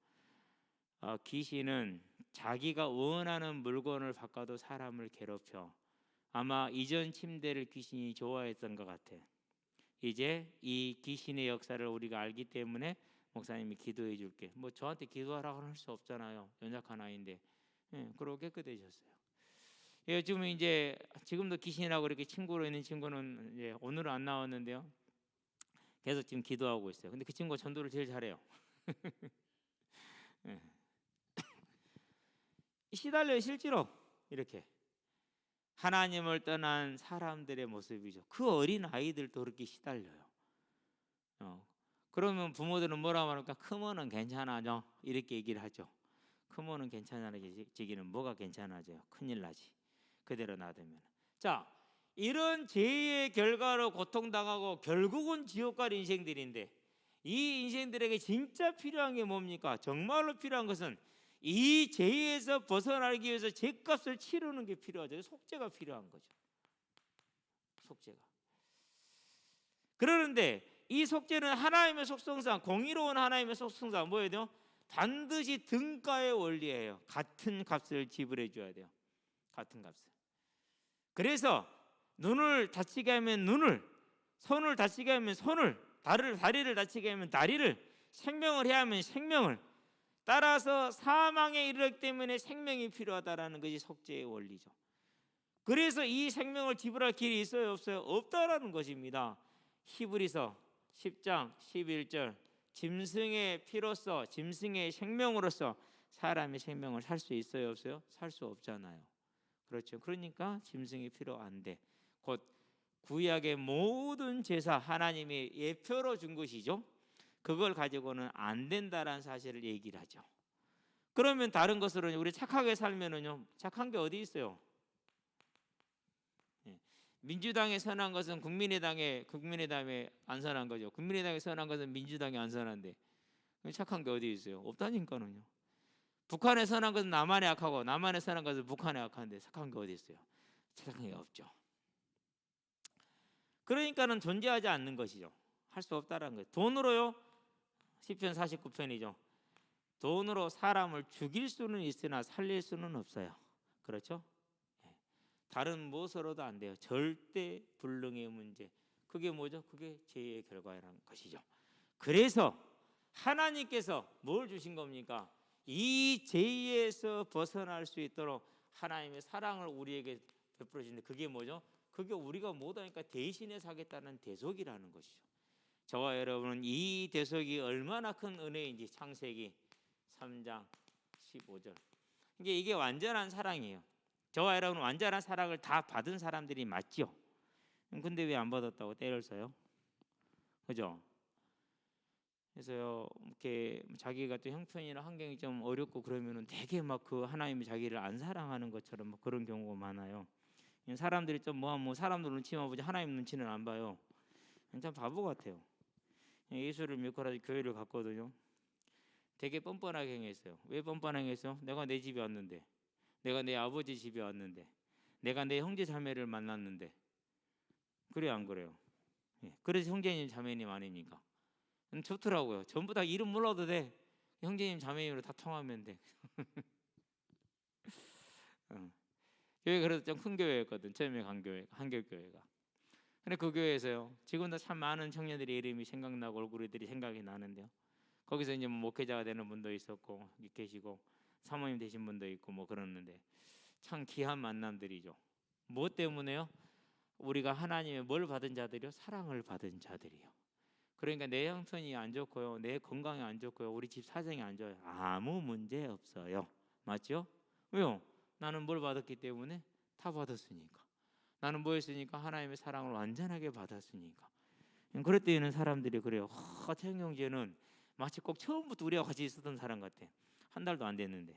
귀신은 자기가 원하는 물건을 바꿔도 사람을 괴롭혀. 아마 이전 침대를 귀신이 좋아했던 것 같아. 이제 이 귀신의 역사를 우리가 알기 때문에 목사님이 기도해 줄게. 뭐 저한테 기도하라고 할 수 없잖아요. 연약한 아이인데. 그러고 깨끗해졌어요. 지금 이제 지금도 귀신이라고 이렇게 친구로 있는 친구는 이제 오늘은 안 나왔는데요. 계속 지금 기도하고 있어요. 근데 그 친구가 전도를 제일 잘해요. 시달려요, 실제로. 이렇게 하나님을 떠난 사람들의 모습이죠. 그 어린 아이들도 그렇게 시달려요. 그러면 부모들은 뭐라고 합니까? 크면은 괜찮아져 이렇게 얘기를 하죠. 크면은 괜찮아지기는 뭐가 괜찮아져요? 큰일 나지. 그대로 놔두면. 자, 이런 죄의 결과로 고통당하고 결국은 지옥 갈 인생들인데, 이 인생들에게 진짜 필요한 게 뭡니까? 정말로 필요한 것은 이 죄에서 벗어나기 위해서 죄값을 치르는 게 필요하죠. 속죄가 필요한 거죠. 속죄가. 그러는데 이 속죄는 하나님의 속성상, 공의로운 하나님의 속성상 뭐예요? 돼요? 반드시 등가의 원리예요. 같은 값을 지불해 줘야 돼요. 같은 값을. 그래서 눈을 다치게 하면 눈을, 손을 다치게 하면 손을, 다리를 다치게 하면 다리를, 생명을 해야 하면 생명을. 따라서 사망에 이르기 때문에 생명이 필요하다라는 것이 속죄의 원리죠. 그래서 이 생명을 지불할 길이 있어요, 없어요? 없다라는 것입니다. 히브리서 10장 11절, 짐승의 피로써, 짐승의 생명으로서 사람의 생명을 살 수 있어요, 없어요? 살 수 없잖아요. 그렇죠. 그러니까 짐승이 필요 안 돼. 곧 구약의 모든 제사 하나님이 예표로 준 것이죠. 그걸 가지고는 안 된다라는 사실을 얘기를 하죠. 그러면 다른 것으로는 우리 착하게 살면은요, 착한 게 어디 있어요? 민주당에 선한 것은 국민의당에 안 선한 거죠. 국민의당에 선한 것은 민주당에 안 선한데 착한 게 어디 있어요? 없다니까는요. 북한에 선한 것은 남한에 악하고 남한에 선한 것은 북한에 악한데 착한 게 어디 있어요? 착한 게 없죠. 그러니까는 존재하지 않는 것이죠. 할 수 없다라는 거예요. 돈으로요. 시편 49편이죠. 돈으로 사람을 죽일 수는 있으나 살릴 수는 없어요. 그렇죠? 다른 무엇으로도 안 돼요. 절대 불능의 문제. 그게 뭐죠? 그게 죄의 결과라는 것이죠. 그래서 하나님께서 뭘 주신 겁니까? 이 죄에서 벗어날 수 있도록 하나님의 사랑을 우리에게 베풀어 주는데 그게 뭐죠? 그게 우리가 못하니까 대신에 사겠다는 대속이라는 것이죠. 저와 여러분은 이 대속이 얼마나 큰 은혜인지 창세기 3장 15절. 이게 완전한 사랑이에요. 저와 여러분은 완전한 사랑을 다 받은 사람들이 맞죠? 근데 왜 안 받았다고 때를 써요? 그죠? 그래서요, 이렇게 자기가 또 형편이나 환경이 좀 어렵고 그러면은 되게 막 그 하나님이 자기를 안 사랑하는 것처럼 막 그런 경우가 많아요. 사람들이 좀 뭐 사람들 눈치만 보지 하나님 눈치는 안 봐요. 참 바보 같아요. 예수를 믿고라도 교회를 갔거든요. 되게 뻔뻔하게 행했어요. 왜 뻔뻔하게 했어요? 내가 내 집에 왔는데, 내가 내 아버지 집에 왔는데, 내가 내 형제 자매를 만났는데, 그래요 안 그래요? 그래서 형제님 자매님 아닙니까? 좋더라고요. 전부 다 이름 몰라도 돼. 형제님 자매님으로 다 통하면 돼. 교회 그래도 좀 큰 교회였거든. 처음에 간 교회, 한결교회가. 근데 그 교회에서요, 지금도 참 많은 청년들의 이름이 생각나고 얼굴들이 생각이 나는데요. 거기서 이제 목회자가 되는 분도 있었고 계시고 사모님 되신 분도 있고 뭐 그러는데 참 귀한 만남들이죠. 무엇 때문에요? 우리가 하나님의 뭘 받은 자들이요? 사랑을 받은 자들이요. 그러니까 내 형편이 안 좋고요, 내 건강이 안 좋고요, 우리 집 사정이 안 좋아요, 아무 문제 없어요. 맞죠? 왜요? 나는 뭘 받았기 때문에? 다 받았으니까. 나는 뭐 했으니까? 하나님의 사랑을 완전하게 받았으니까. 그럴 때에는 사람들이 그래요. 태경제는 마치 꼭 처음부터 우리와 같이 있었던 사람 같아. 한 달도 안 됐는데.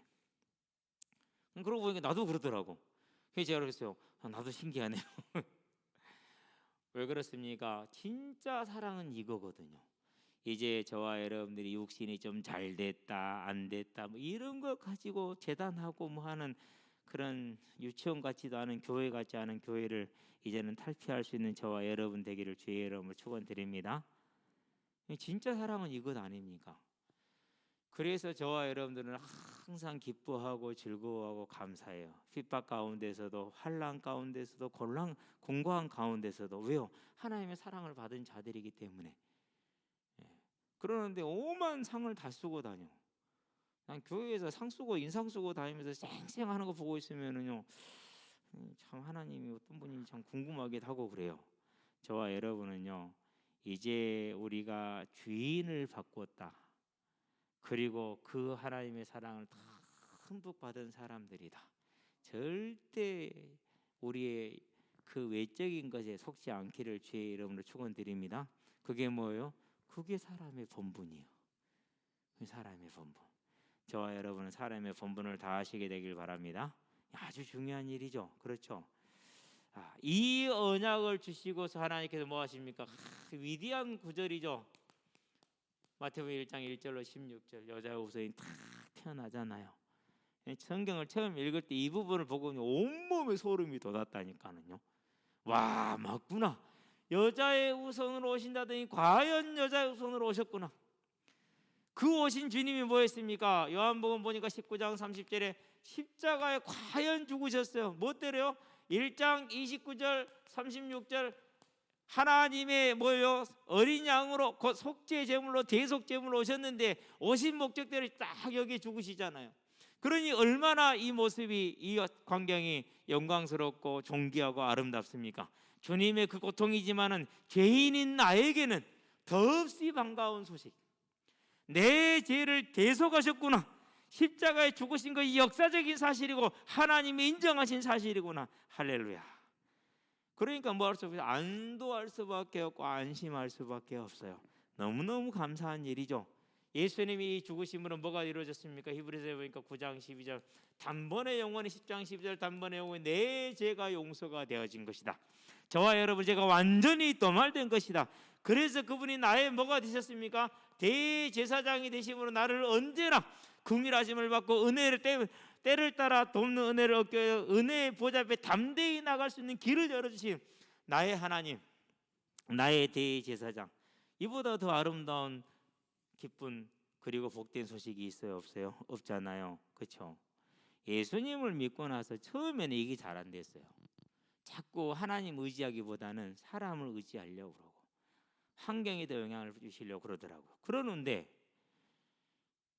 그러고 보니까 나도 그러더라고. 그래서 제가 그랬어요. 나도 신기하네요. 왜 그렇습니까? 진짜 사랑은 이거거든요. 이제 저와 여러분들이 육신이 좀 잘 됐다 안 됐다 뭐 이런 거 가지고 재단하고 뭐 하는 그런 유치원 같지도 않은 교회 같지 않은 교회를 이제는 탈피할 수 있는 저와 여러분 되기를 주의 이름으로 축원드립니다. 진짜 사랑은 이것 아닙니까? 그래서 저와 여러분들은 항상 기뻐하고 즐거워하고 감사해요. 핍박 가운데서도, 환난 가운데서도, 공고한 가운데서도. 왜요? 하나님의 사랑을 받은 자들이기 때문에. 그러는데 오만 상을 다 쓰고 다녀. 난 교회에서 상 쓰고 인상 쓰고 다니면서 쌩쌩하는 거 보고 있으면은요, 참 하나님이 어떤 분인지 참 궁금하기도 하고 그래요. 저와 여러분은요, 이제 우리가 주인을 바꿨다. 그리고 그 하나님의 사랑을 다 흠뻑 받은 사람들이다. 절대 우리의 그 외적인 것에 속지 않기를 주의 이름으로 축원드립니다. 그게 뭐예요? 그게 사람의 본분이요. 사람의 본분. 저와 여러분은 사람의 본분을 다하시게 되길 바랍니다. 아주 중요한 일이죠. 그렇죠? 이 언약을 주시고서 하나님께서 뭐 하십니까? 위대한 구절이죠. 마태복음 1장 1절로 16절 여자의 후손이 탁 태어나잖아요. 성경을 처음 읽을 때 이 부분을 보고 온몸에 소름이 돋았다니까는요. 와, 맞구나. 여자의 후손으로 오신다더니 과연 여자의 후손으로 오셨구나. 그 오신 주님이 뭐였습니까? 요한복음 보니까 19장 30절에 십자가에 과연 죽으셨어요. 뭐 때려요? 1장 29절 36절 하나님의 뭐요? 어린 양으로 곧 속죄 제물로 대속 제물로 오셨는데 오신 목적대로 딱 여기 죽으시잖아요. 그러니 얼마나 이 모습이, 이 광경이 영광스럽고 존귀하고 아름답습니까? 주님의 그 고통이지만은 죄인인 나에게는 더없이 반가운 소식. 내 죄를 대속하셨구나. 십자가에 죽으신 것이 역사적인 사실이고 하나님이 인정하신 사실이구나. 할렐루야. 그러니까 뭐 할 수 없어요. 안도할 수밖에 없고 안심할 수밖에 없어요. 너무너무 감사한 일이죠. 예수님이 죽으심으로 뭐가 이루어졌습니까? 히브리서에 보니까 9장 12절 단번에 영원히 10장 12절 단번에 영원히 내 죄가 용서가 되어진 것이다. 저와 여러분 죄가 완전히 도말된 것이다. 그래서 그분이 나의 뭐가 되셨습니까? 대제사장이 되심으로 나를 언제나 긍휼하심을 받고 은혜를 때를 따라 돕는 은혜를 얻게 하여 은혜의 보좌 앞에 담대히 나갈 수 있는 길을 열어주신 나의 하나님, 나의 대제사장. 이보다 더 아름다운 기쁜 그리고 복된 소식이 있어요? 없어요? 없잖아요. 그렇죠? 예수님을 믿고 나서 처음에는 이게 잘 안 됐어요. 자꾸 하나님 의지하기보다는 사람을 의지하려고 그러고 환경에 더 영향을 주시려고 그러더라고요. 그러는데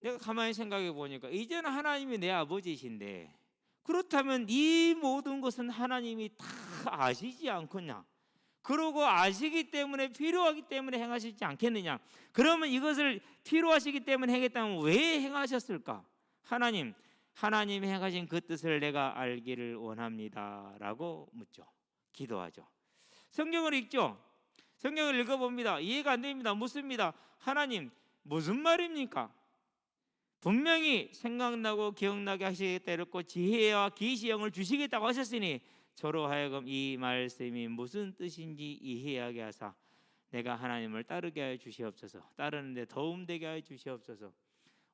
내가 가만히 생각해 보니까 이제는 하나님이 내 아버지이신데 그렇다면 이 모든 것은 하나님이 다 아시지 않겠냐? 그러고 아시기 때문에 필요하기 때문에 행하시지 않겠느냐? 그러면 이것을 필요하시기 때문에 행했다면 왜 행하셨을까? 하나님이 행하신 그 뜻을 내가 알기를 원합니다라고 묻죠. 기도하죠. 성경을 읽죠. 성경을 읽어봅니다. 이해가 안 됩니다. 묻습니다. 하나님 무슨 말입니까? 분명히 생각나고 기억나게 하시겠다 이랬고 지혜와 계시형을 주시겠다고 하셨으니 저로 하여금 이 말씀이 무슨 뜻인지 이해하게 하사 내가 하나님을 따르게 하여 주시옵소서. 따르는데 도움되게 하여 주시옵소서.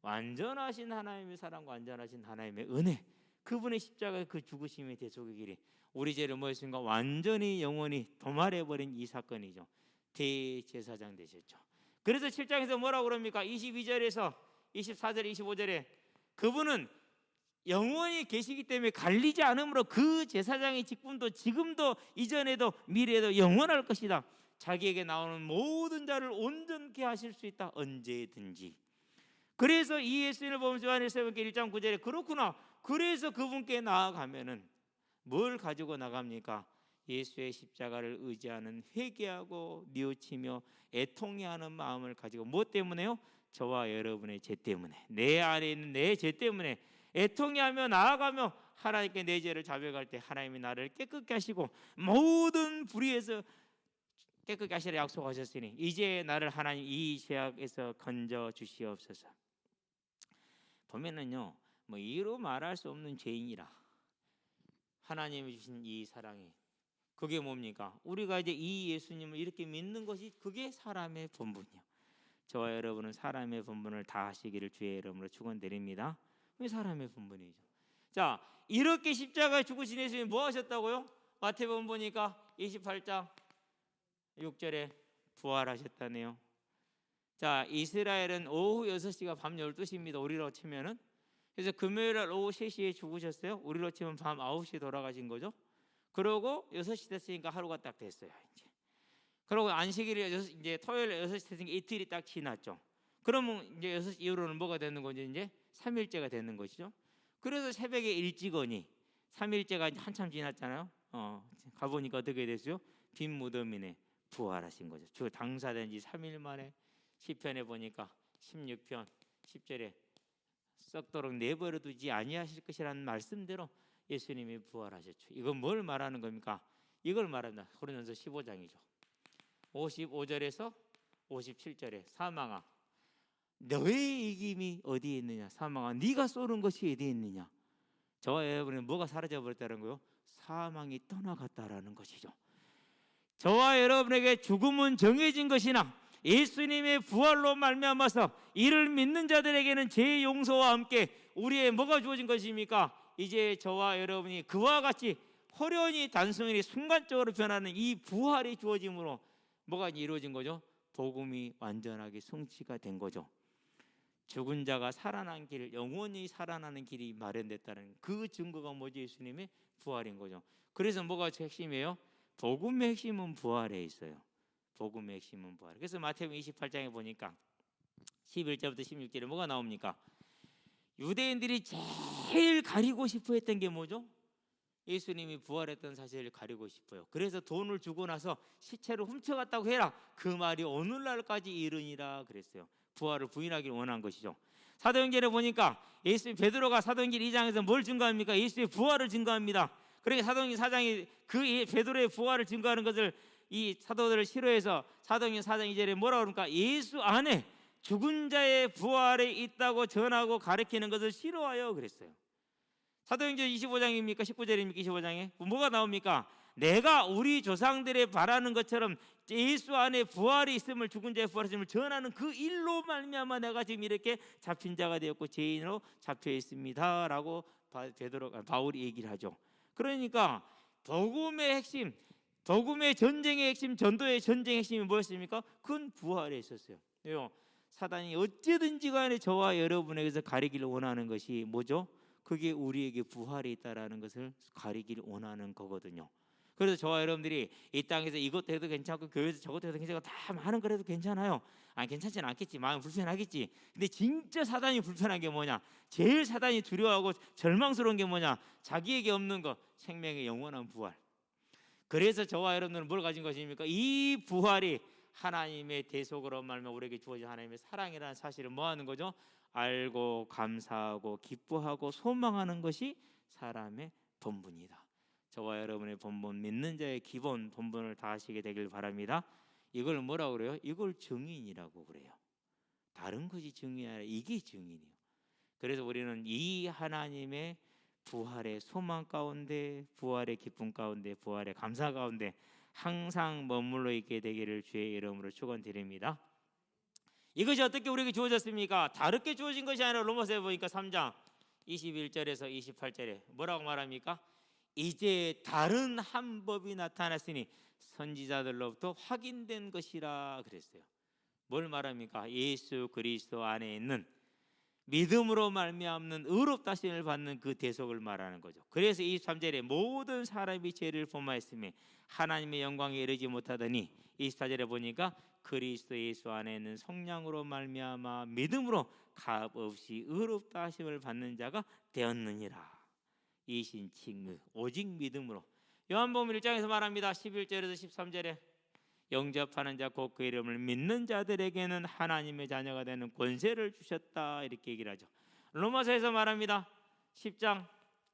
완전하신 하나님의 사랑과 완전하신 하나님의 은혜, 그분의 십자가의 그 죽으심의 대속의 길이 우리 죄를 뭐였습니까? 완전히 영원히 도말해버린 이 사건이죠. 대제사장 되셨죠. 그래서 7장에서 뭐라고 그럽니까? 22절에서 24절 25절에 그분은 영원히 계시기 때문에 갈리지 않으므로 그 제사장의 직분도 지금도 이전에도 미래에도 영원할 것이다. 자기에게 나오는 모든 자를 온전케 하실 수 있다. 언제든지. 그래서 이 예수님을 보면서 요한일서 1장 9절에 그렇구나. 그래서 그분께 나아가면은 뭘 가지고 나갑니까? 예수의 십자가를 의지하는 회개하고 뉘우치며 애통해하는 마음을 가지고, 무엇 때문에요? 저와 여러분의 죄 때문에, 내 안에 있는 내 죄 때문에 애통해하며 나아가며 하나님께 내 죄를 자백할 때 하나님이 나를 깨끗게 하시고 모든 불의에서 깨끗게 하시라 약속하셨으니 이제 나를 하나님 이 죄악에서 건져 주시옵소서. 보면은요, 뭐 이루 말할 수 없는 죄인이라 하나님이 주신 이 사랑이, 그게 뭡니까? 우리가 이제 이 예수님을 이렇게 믿는 것이 그게 사람의 본분이요. 저와 여러분은 사람의 본분을 다 하시기를 주의 이름으로 축원드립니다. 왜 사람의 본분이죠? 자, 이렇게 십자가에 죽으신 예수님이 뭐 하셨다고요? 마태복음 보니까 28장 6절에 부활하셨다네요. 자, 이스라엘은 오후 6시가 밤 12시입니다. 우리로 치면은. 그래서 금요일 날 오후 3시에 죽으셨어요. 우리로 치면 밤 9시에 돌아가신 거죠. 그러고 6시 됐으니까 하루가 딱 됐어요. 이제. 그러고 안식일이 이제 토요일 6시 됐으니까 이틀이 딱 지났죠. 그러면 이제 6시 이후로는 뭐가 되는 거죠? 이제 3일째가 되는 것이죠. 그래서 새벽에 일찍 오니 3일째가 한참 지났잖아요. 가보니까 어떻게 됐어요? 빈 무덤이네. 부활하신 거죠. 주 당사된 지 3일 만에. 시편에 보니까 16편 10절에 썩도록 내버려 두지 아니하실 것이라는 말씀대로 예수님이 부활하셨죠. 이건 뭘 말하는 겁니까? 이걸 말합니다. 고린도서 15장이죠. 55절에서 57절에 사망아 너의 이김이 어디에 있느냐? 사망아 네가 쏘는 것이 어디에 있느냐? 저와 여러분은 뭐가 사라져 버렸다는 거요? 사망이 떠나갔다라는 것이죠. 저와 여러분에게 죽음은 정해진 것이나 예수님의 부활로 말미암아서 이를 믿는 자들에게는 죄 용서와 함께 우리의 뭐가 주어진 것입니까? 이제 저와 여러분이 그와 같이 호련히 단순히 순간적으로 변하는 이 부활이 주어짐으로 뭐가 이루어진 거죠? 복음이 완전하게 성취가 된 거죠. 죽은 자가 살아난 길, 영원히 살아나는 길이 마련됐다는 그 증거가 뭐지? 예수님의 부활인 거죠. 그래서 뭐가 핵심이에요? 복음의 핵심은 부활에 있어요. 복음의 핵심은 부활. 그래서 마태복음 28장에 보니까 11절부터 16절에 뭐가 나옵니까? 유대인들이 제일 가리고 싶어 했던 게 뭐죠? 예수님이 부활했던 사실을 가리고 싶어요. 그래서 돈을 주고 나서 시체를 훔쳐갔다고 해라. 그 말이 오늘날까지 이르니라 그랬어요. 부활을 부인하기를 원한 것이죠. 사도행전에 보니까 베드로가 사도행전 2장에서 뭘 증거합니까? 예수의 부활을 증거합니다. 그러니까 사도행전 4장이 그 베드로의 부활을 증거하는 것을 이 사도들을 싫어해서 사도행전 4장 2절에 뭐라고 그러니까 예수 안에 죽은 자의 부활이 있다고 전하고 가르치는 것을 싫어하여 그랬어요. 사도행전 25장입니까? 19절입니까? 25장에 뭐가 나옵니까? 내가 우리 조상들의 바라는 것처럼 예수 안에 부활이 있음을, 죽은 자의 부활이 있음을 전하는 그 일로 말미암아 내가 지금 이렇게 잡힌 자가 되었고 죄인으로 잡혀 있습니다라고 바울이 얘기를 하죠. 그러니까 복음의 핵심, 복음의 전쟁의 핵심, 전도의 전쟁의 핵심이 뭐였습니까? 그건 부활에 있었어요. 사단이 어찌든지 간에 저와 여러분에게서 가리기를 원하는 것이 뭐죠? 그게 우리에게 부활이 있다라는 것을 가리기를 원하는 거거든요. 그래서 저와 여러분들이 이 땅에서 이것도 해도 괜찮고 교회에서 저것도 해도 괜찮고 다 많은 거라도 괜찮아요. 괜찮지는 않겠지. 마음 불편하겠지. 근데 진짜 사단이 불편한 게 뭐냐? 제일 사단이 두려워하고 절망스러운 게 뭐냐? 자기에게 없는 거, 생명의 영원한 부활. 그래서 저와 여러분들은 뭘 가진 것입니까? 이 부활이 하나님의 대속으로 말며 우리에게 주어진 하나님의 사랑이라는 사실을 뭐 하는 거죠? 알고 감사하고 기뻐하고 소망하는 것이 사람의 본분이다. 저와 여러분의 본분, 믿는 자의 기본 본분을 다하시게 되길 바랍니다. 이걸 뭐라고 그래요? 이걸 증인이라고 그래요. 다른 것이 증인이 아니라 이게 증인이에요. 그래서 우리는 이 하나님의 부활의 소망 가운데, 부활의 기쁨 가운데, 부활의 감사 가운데 항상 머물러 있게 되기를 주의 이름으로 축원드립니다. 이것이 어떻게 우리에게 주어졌습니까? 다르게 주어진 것이 아니라 로마서에 보니까 3장 21절에서 28절에 뭐라고 말합니까? 이제 다른 한 법이 나타났으니 선지자들로부터 확인된 것이라 그랬어요. 뭘 말합니까? 예수 그리스도 안에 있는 믿음으로 말미암는 의롭다 하심을 받는 그 대속을 말하는 거죠. 그래서 23절에 모든 사람이 죄를 범하였으며 하나님의 영광에 이르지 못하더니 24절에 보니까 그리스도 예수 안에 있는 성령으로 말미암아 믿음으로 값없이 의롭다 하심을 받는 자가 되었느니라. 이신칭의 오직 믿음으로. 요한복음 1장에서 말합니다. 11절에서 13절에 영접하는 자 곧 그 이름을 믿는 자들에게는 하나님의 자녀가 되는 권세를 주셨다 이렇게 얘기를 하죠. 로마서에서 말합니다. 10장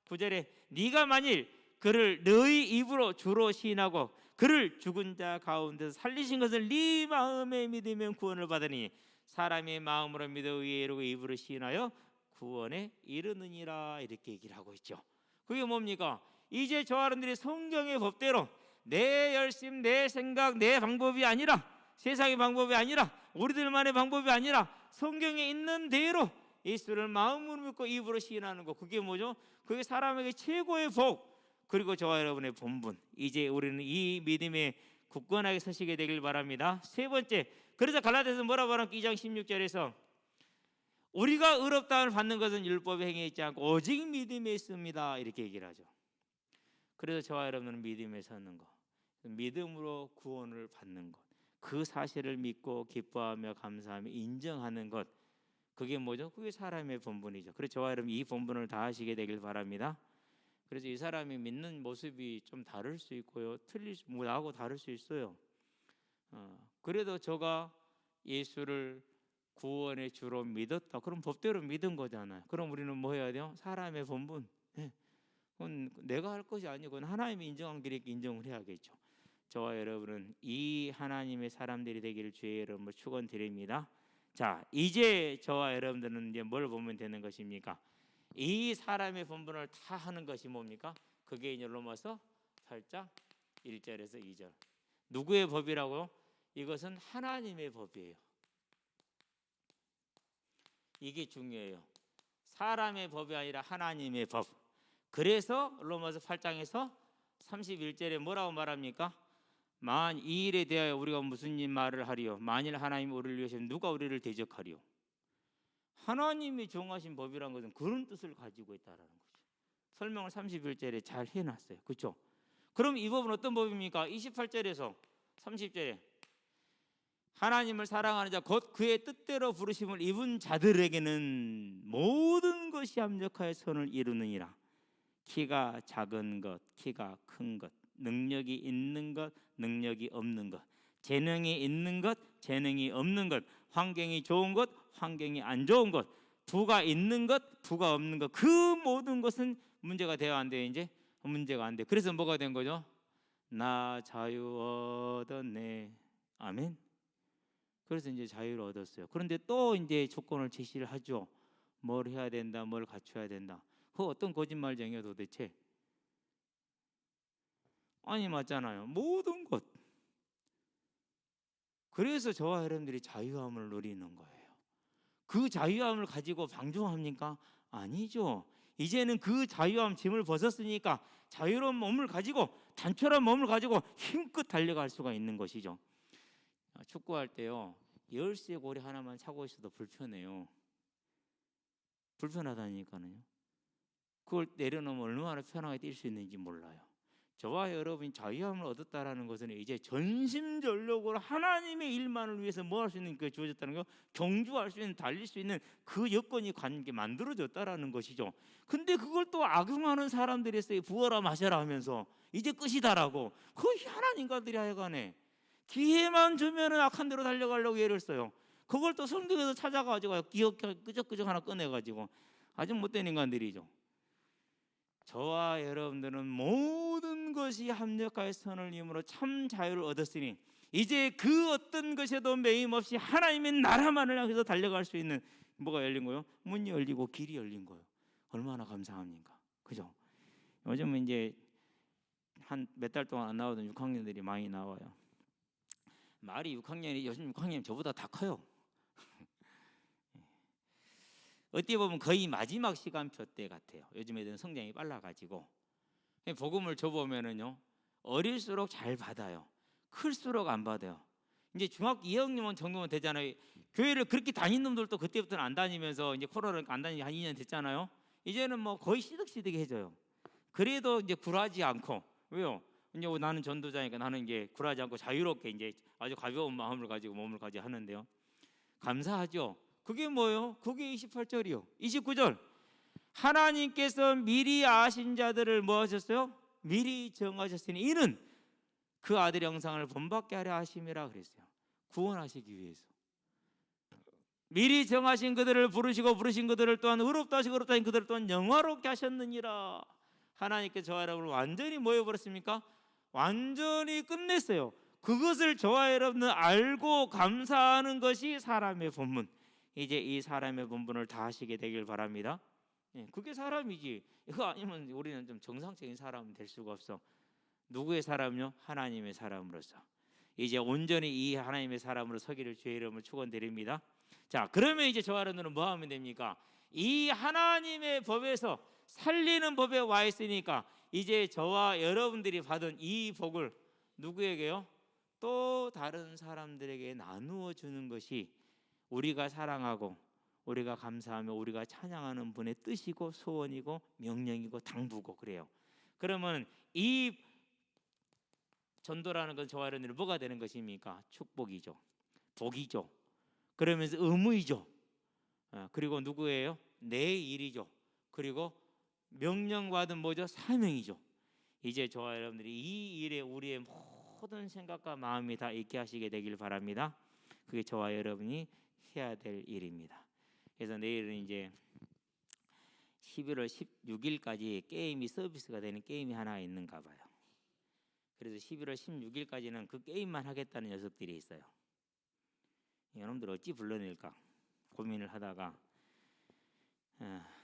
9절에 네가 만일 그를 너희 입으로 주로 시인하고 그를 죽은 자 가운데서 살리신 것을 네 마음에 믿으면 구원을 받으니 사람의 마음으로 믿어 의에 이르고 입으로 시인하여 구원에 이르느니라 이렇게 얘기를 하고 있죠. 그게 뭡니까? 이제 저 사람들이 성경의 법대로 내 열심, 내 생각, 내 방법이 아니라 세상의 방법이 아니라 우리들만의 방법이 아니라 성경에 있는 대로 예수를 마음으로 믿고 입으로 시인하는 것, 그게 뭐죠? 그게 사람에게 최고의 복, 그리고 저와 여러분의 본분. 이제 우리는 이 믿음에 굳건하게 서시게 되길 바랍니다. 세 번째, 그래서 갈라디아서 뭐라고 하나 2장 16절에서 우리가 의롭다함을 받는 것은 율법에 행해 있지 않고 오직 믿음에 있습니다 이렇게 얘기를 하죠. 그래서 저와 여러분은 믿음에 서는 것, 믿음으로 구원을 받는 것, 그 사실을 믿고 기뻐하며 감사하며 인정하는 것, 그게 뭐죠? 그게 사람의 본분이죠. 그래서 저와 여러분 이 본분을 다 하시게 되길 바랍니다. 그래서 이 사람이 믿는 모습이 좀 다를 수 있고요, 나하고 다를 수 있어요. 그래도 저가 예수를 구원의 주로 믿었다, 그럼 법대로 믿은 거잖아요. 그럼 우리는 뭐 해야 돼요? 사람의 본분, 그건 내가 할 것이 아니고 그건 하나님이 인정한 길에 인정을 해야겠죠. 저와 여러분은 이 하나님의 사람들이 되기를 주의 이름으로 축원드립니다. 자, 이제 저와 여러분들은 이제 뭘 보면 되는 것입니까? 이 사람의 본분을 다 하는 것이 뭡니까? 그게 이제 로마서 8장 1절에서 2절. 누구의 법이라고요? 이것은 하나님의 법이에요. 이게 중요해요. 사람의 법이 아니라 하나님의 법. 그래서 로마서 8장에서 31절에 뭐라고 말합니까? 만 이 일에 대하여 우리가 무슨 말을 하리요? 만일 하나님이 우리를 위하시면 누가 우리를 대적하리요? 하나님이 정하신 법이란 것은 그런 뜻을 가지고 있다라는 거죠. 설명을 31절에 잘 해놨어요. 그렇죠? 그럼 이 법은 어떤 법입니까? 28절에서 30절에 하나님을 사랑하는 자 곧 그의 뜻대로 부르심을 입은 자들에게는 모든 것이 합력하여 선을 이루느니라. 키가 작은 것, 키가 큰 것, 능력이 있는 것, 능력이 없는 것, 재능이 있는 것, 재능이 없는 것, 환경이 좋은 것, 환경이 안 좋은 것, 부가 있는 것, 부가 없는 것, 그 모든 것은 문제가 돼야 안 돼요. 이제 문제가 안 돼. 그래서 뭐가 된 거죠? 나 자유 얻었네. 아멘. 그래서 이제 자유를 얻었어요. 그런데 또 이제 조건을 제시를 하죠. 뭘 해야 된다, 뭘 갖춰야 된다. 그 어떤 거짓말쟁이야 도대체? 아니 맞잖아요. 모든 것. 그래서 저와 여러분들이 자유함을 누리는 거예요. 그 자유함을 가지고 방종합니까? 아니죠. 이제는 그 자유함 짐을 벗었으니까 자유로운 몸을 가지고, 단촐한 몸을 가지고 힘껏 달려갈 수가 있는 것이죠. 축구할 때요, 열쇠 고리 하나만 차고 있어도 불편해요. 불편하다니까요. 그걸 내려놓으면 얼마나 편하게 뛸 수 있는지 몰라요. 저와 여러분이 자유함을 얻었다라는 것은 이제 전심전력으로 하나님의 일만을 위해서 뭐 할 수 있는 게 주어졌다는 거, 경주할 수 있는, 달릴 수 있는 그 여건이 관계 만들어졌다라는 것이죠. 근데 그걸 또 악용하는 사람들이 있어요. 부어라 마셔라 하면서 이제 끝이다라고. 그 하나님과들이 하여간에 기회만 주면은 악한 대로 달려가려고 애를 써요. 그걸 또 성경에서 찾아가지고 끄적끄적 하나 꺼내가지고 아주 못된 인간들이죠. 저와 여러분들은 모든 것이 합력하여 선을 이루므로 참 자유를 얻었으니 이제 그 어떤 것에도 매임 없이 하나님의 나라만을 향해서 달려갈 수 있는 뭐가 열린 거예요? 문이 열리고 길이 열린 거예요. 얼마나 감사합니까? 그죠? 요즘은 이제 한 몇 달 동안 안 나오던 6학년들이 많이 나와요. 말이 6학년이, 요즘 6학년 저보다 다 커요. 어떻게 보면 거의 마지막 시간표 때 같아요. 요즘 애들은 성장이 빨라가지고 복음을 줘보면은요, 어릴수록 잘 받아요. 클수록 안 받아요. 이제 중학교 2학년 정도면 되잖아요. 교회를 그렇게 다니는 놈들도 그때부터는 안 다니면서 이제 코로나니까 안 다니기 한 2년 됐잖아요. 이제는 뭐 거의 시득시득해져요. 그래도 이제 굴하지 않고, 왜요? 이제 나는 전도자니까 나는 이제 굴하지 않고 자유롭게 이제 아주 가벼운 마음을 가지고 몸을 가지고 하는데요. 감사하죠. 그게 뭐예요? 그게 28절이요. 29절. 하나님께서 미리 아신 자들을 뭐 하셨어요? 미리 정하셨으니 이는 그 아들의 형상을 본받게 하려 하심이라 그랬어요. 구원하시기 위해서. 미리 정하신 그들을 부르시고 부르신 그들을 또한 의롭다 하시고 의롭다 하신 그들을 또한 영화롭게 하셨느니라. 하나님께 저와 여러분을 완전히 모여버렸습니까? 완전히 끝냈어요. 그것을 저와 여러분은 알고 감사하는 것이 사람의 본분. 이제 이 사람의 본분을 다 하시게 되길 바랍니다. 그게 사람이지. 이거 아니면 우리는 좀 정상적인 사람은 될 수가 없어. 누구의 사람요? 하나님의 사람으로서. 이제 온전히 이 하나님의 사람으로 서기를 주의 이름으로 축원드립니다. 자, 그러면 이제 저와 여러분은 뭐 하면 됩니까? 이 하나님의 법에서 살리는 법에 와 있으니까 이제 저와 여러분들이 받은 이 복을 누구에게요? 또 다른 사람들에게 나누어 주는 것이 우리가 사랑하고 우리가 감사하며 우리가 찬양하는 분의 뜻이고 소원이고 명령이고 당부고 그래요. 그러면 이 전도라는 건 저와 여러분들이 뭐가 되는 것입니까? 축복이죠. 복이죠. 그러면서 의무이죠. 그리고 누구예요? 내 일이죠. 그리고 명령받은 뭐죠? 사명이죠. 이제 저와 여러분들이 이 일에 우리의 모든 생각과 마음이 다 있게 하시게 되길 바랍니다. 그게 저와 여러분이 해야 될 일입니다. 그래서 내일은 이제 11월 16일까지 게임이 서비스가 되는 게임이 하나 있는가 봐요. 그래서 11월 16일까지는 그 게임만 하겠다는 녀석들이 있어요. 여러분들 어찌 불러낼까 고민을 하다가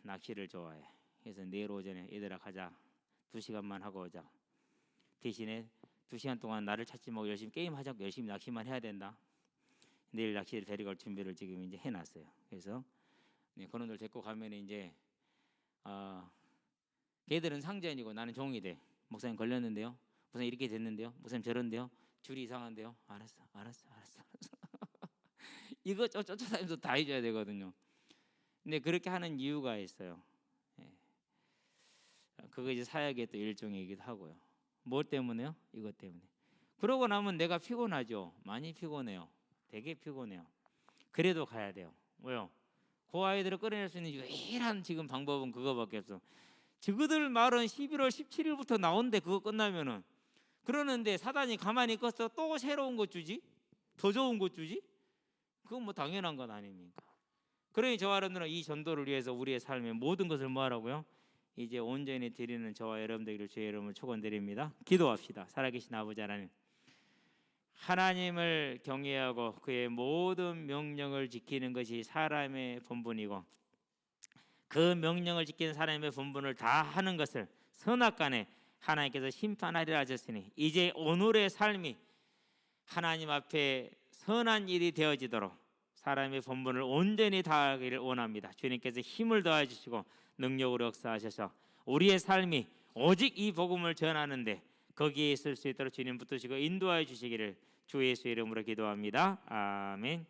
낚시를 좋아해. 그래서 내일 오전에 얘들아 가자. 2시간만 하고 오자. 대신에 2시간 동안 나를 찾지 말고 열심히 게임하자고 열심히 낚시만 해야 된다. 내일 낚시를 데리고 갈 준비를 지금 이제 해놨어요. 그래서 그놈들 데리고 가면 이제 걔들은 상전이고 나는 종이 돼. 목사님 걸렸는데요. 목사님 이렇게 됐는데요. 목사님 저런데요. 줄이 이상한데요. 알았어. 이거 쫓아다니면서 다 해줘야 되거든요. 근데 그렇게 하는 이유가 있어요. 그거 이제 사역의 또 일종이기도 하고요. 뭐 때문에요? 이것 때문에. 그러고 나면 내가 피곤하죠. 많이 피곤해요. 되게 피곤해요. 그래도 가야 돼요. 왜요? 그 아이들을 끌어낼 수 있는 유일한 지금 방법은 그거밖에 없어. 저그들 말은 11월 17일부터 나온대. 그거 끝나면은. 그러는데 사단이 가만히 있겠어? 또 새로운 것 주지? 더 좋은 것 주지? 그건 뭐 당연한 건 아닙니까? 그러니 저와 여러분들은 이 전도를 위해서 우리의 삶의 모든 것을 뭐 하라고요? 이제 온전히 드리는 저와 여러분들을 주의 이름으로 축원드립니다. 기도합시다. 살아계신 아버지 하나님, 하나님을 경외하고 그의 모든 명령을 지키는 것이 사람의 본분이고 그 명령을 지키는 사람의 본분을 다 하는 것을 선악간에 하나님께서 심판하리라 하셨으니 이제 오늘의 삶이 하나님 앞에 선한 일이 되어지도록 사람의 본분을 온전히 다하기를 원합니다. 주님께서 힘을 더해 주시고 능력으로 역사하셔서 우리의 삶이 오직 이 복음을 전하는데 거기에 있을 수 있도록 주님 붙드시고 인도하여 주시기를 주 예수의 이름으로 기도합니다. 아멘.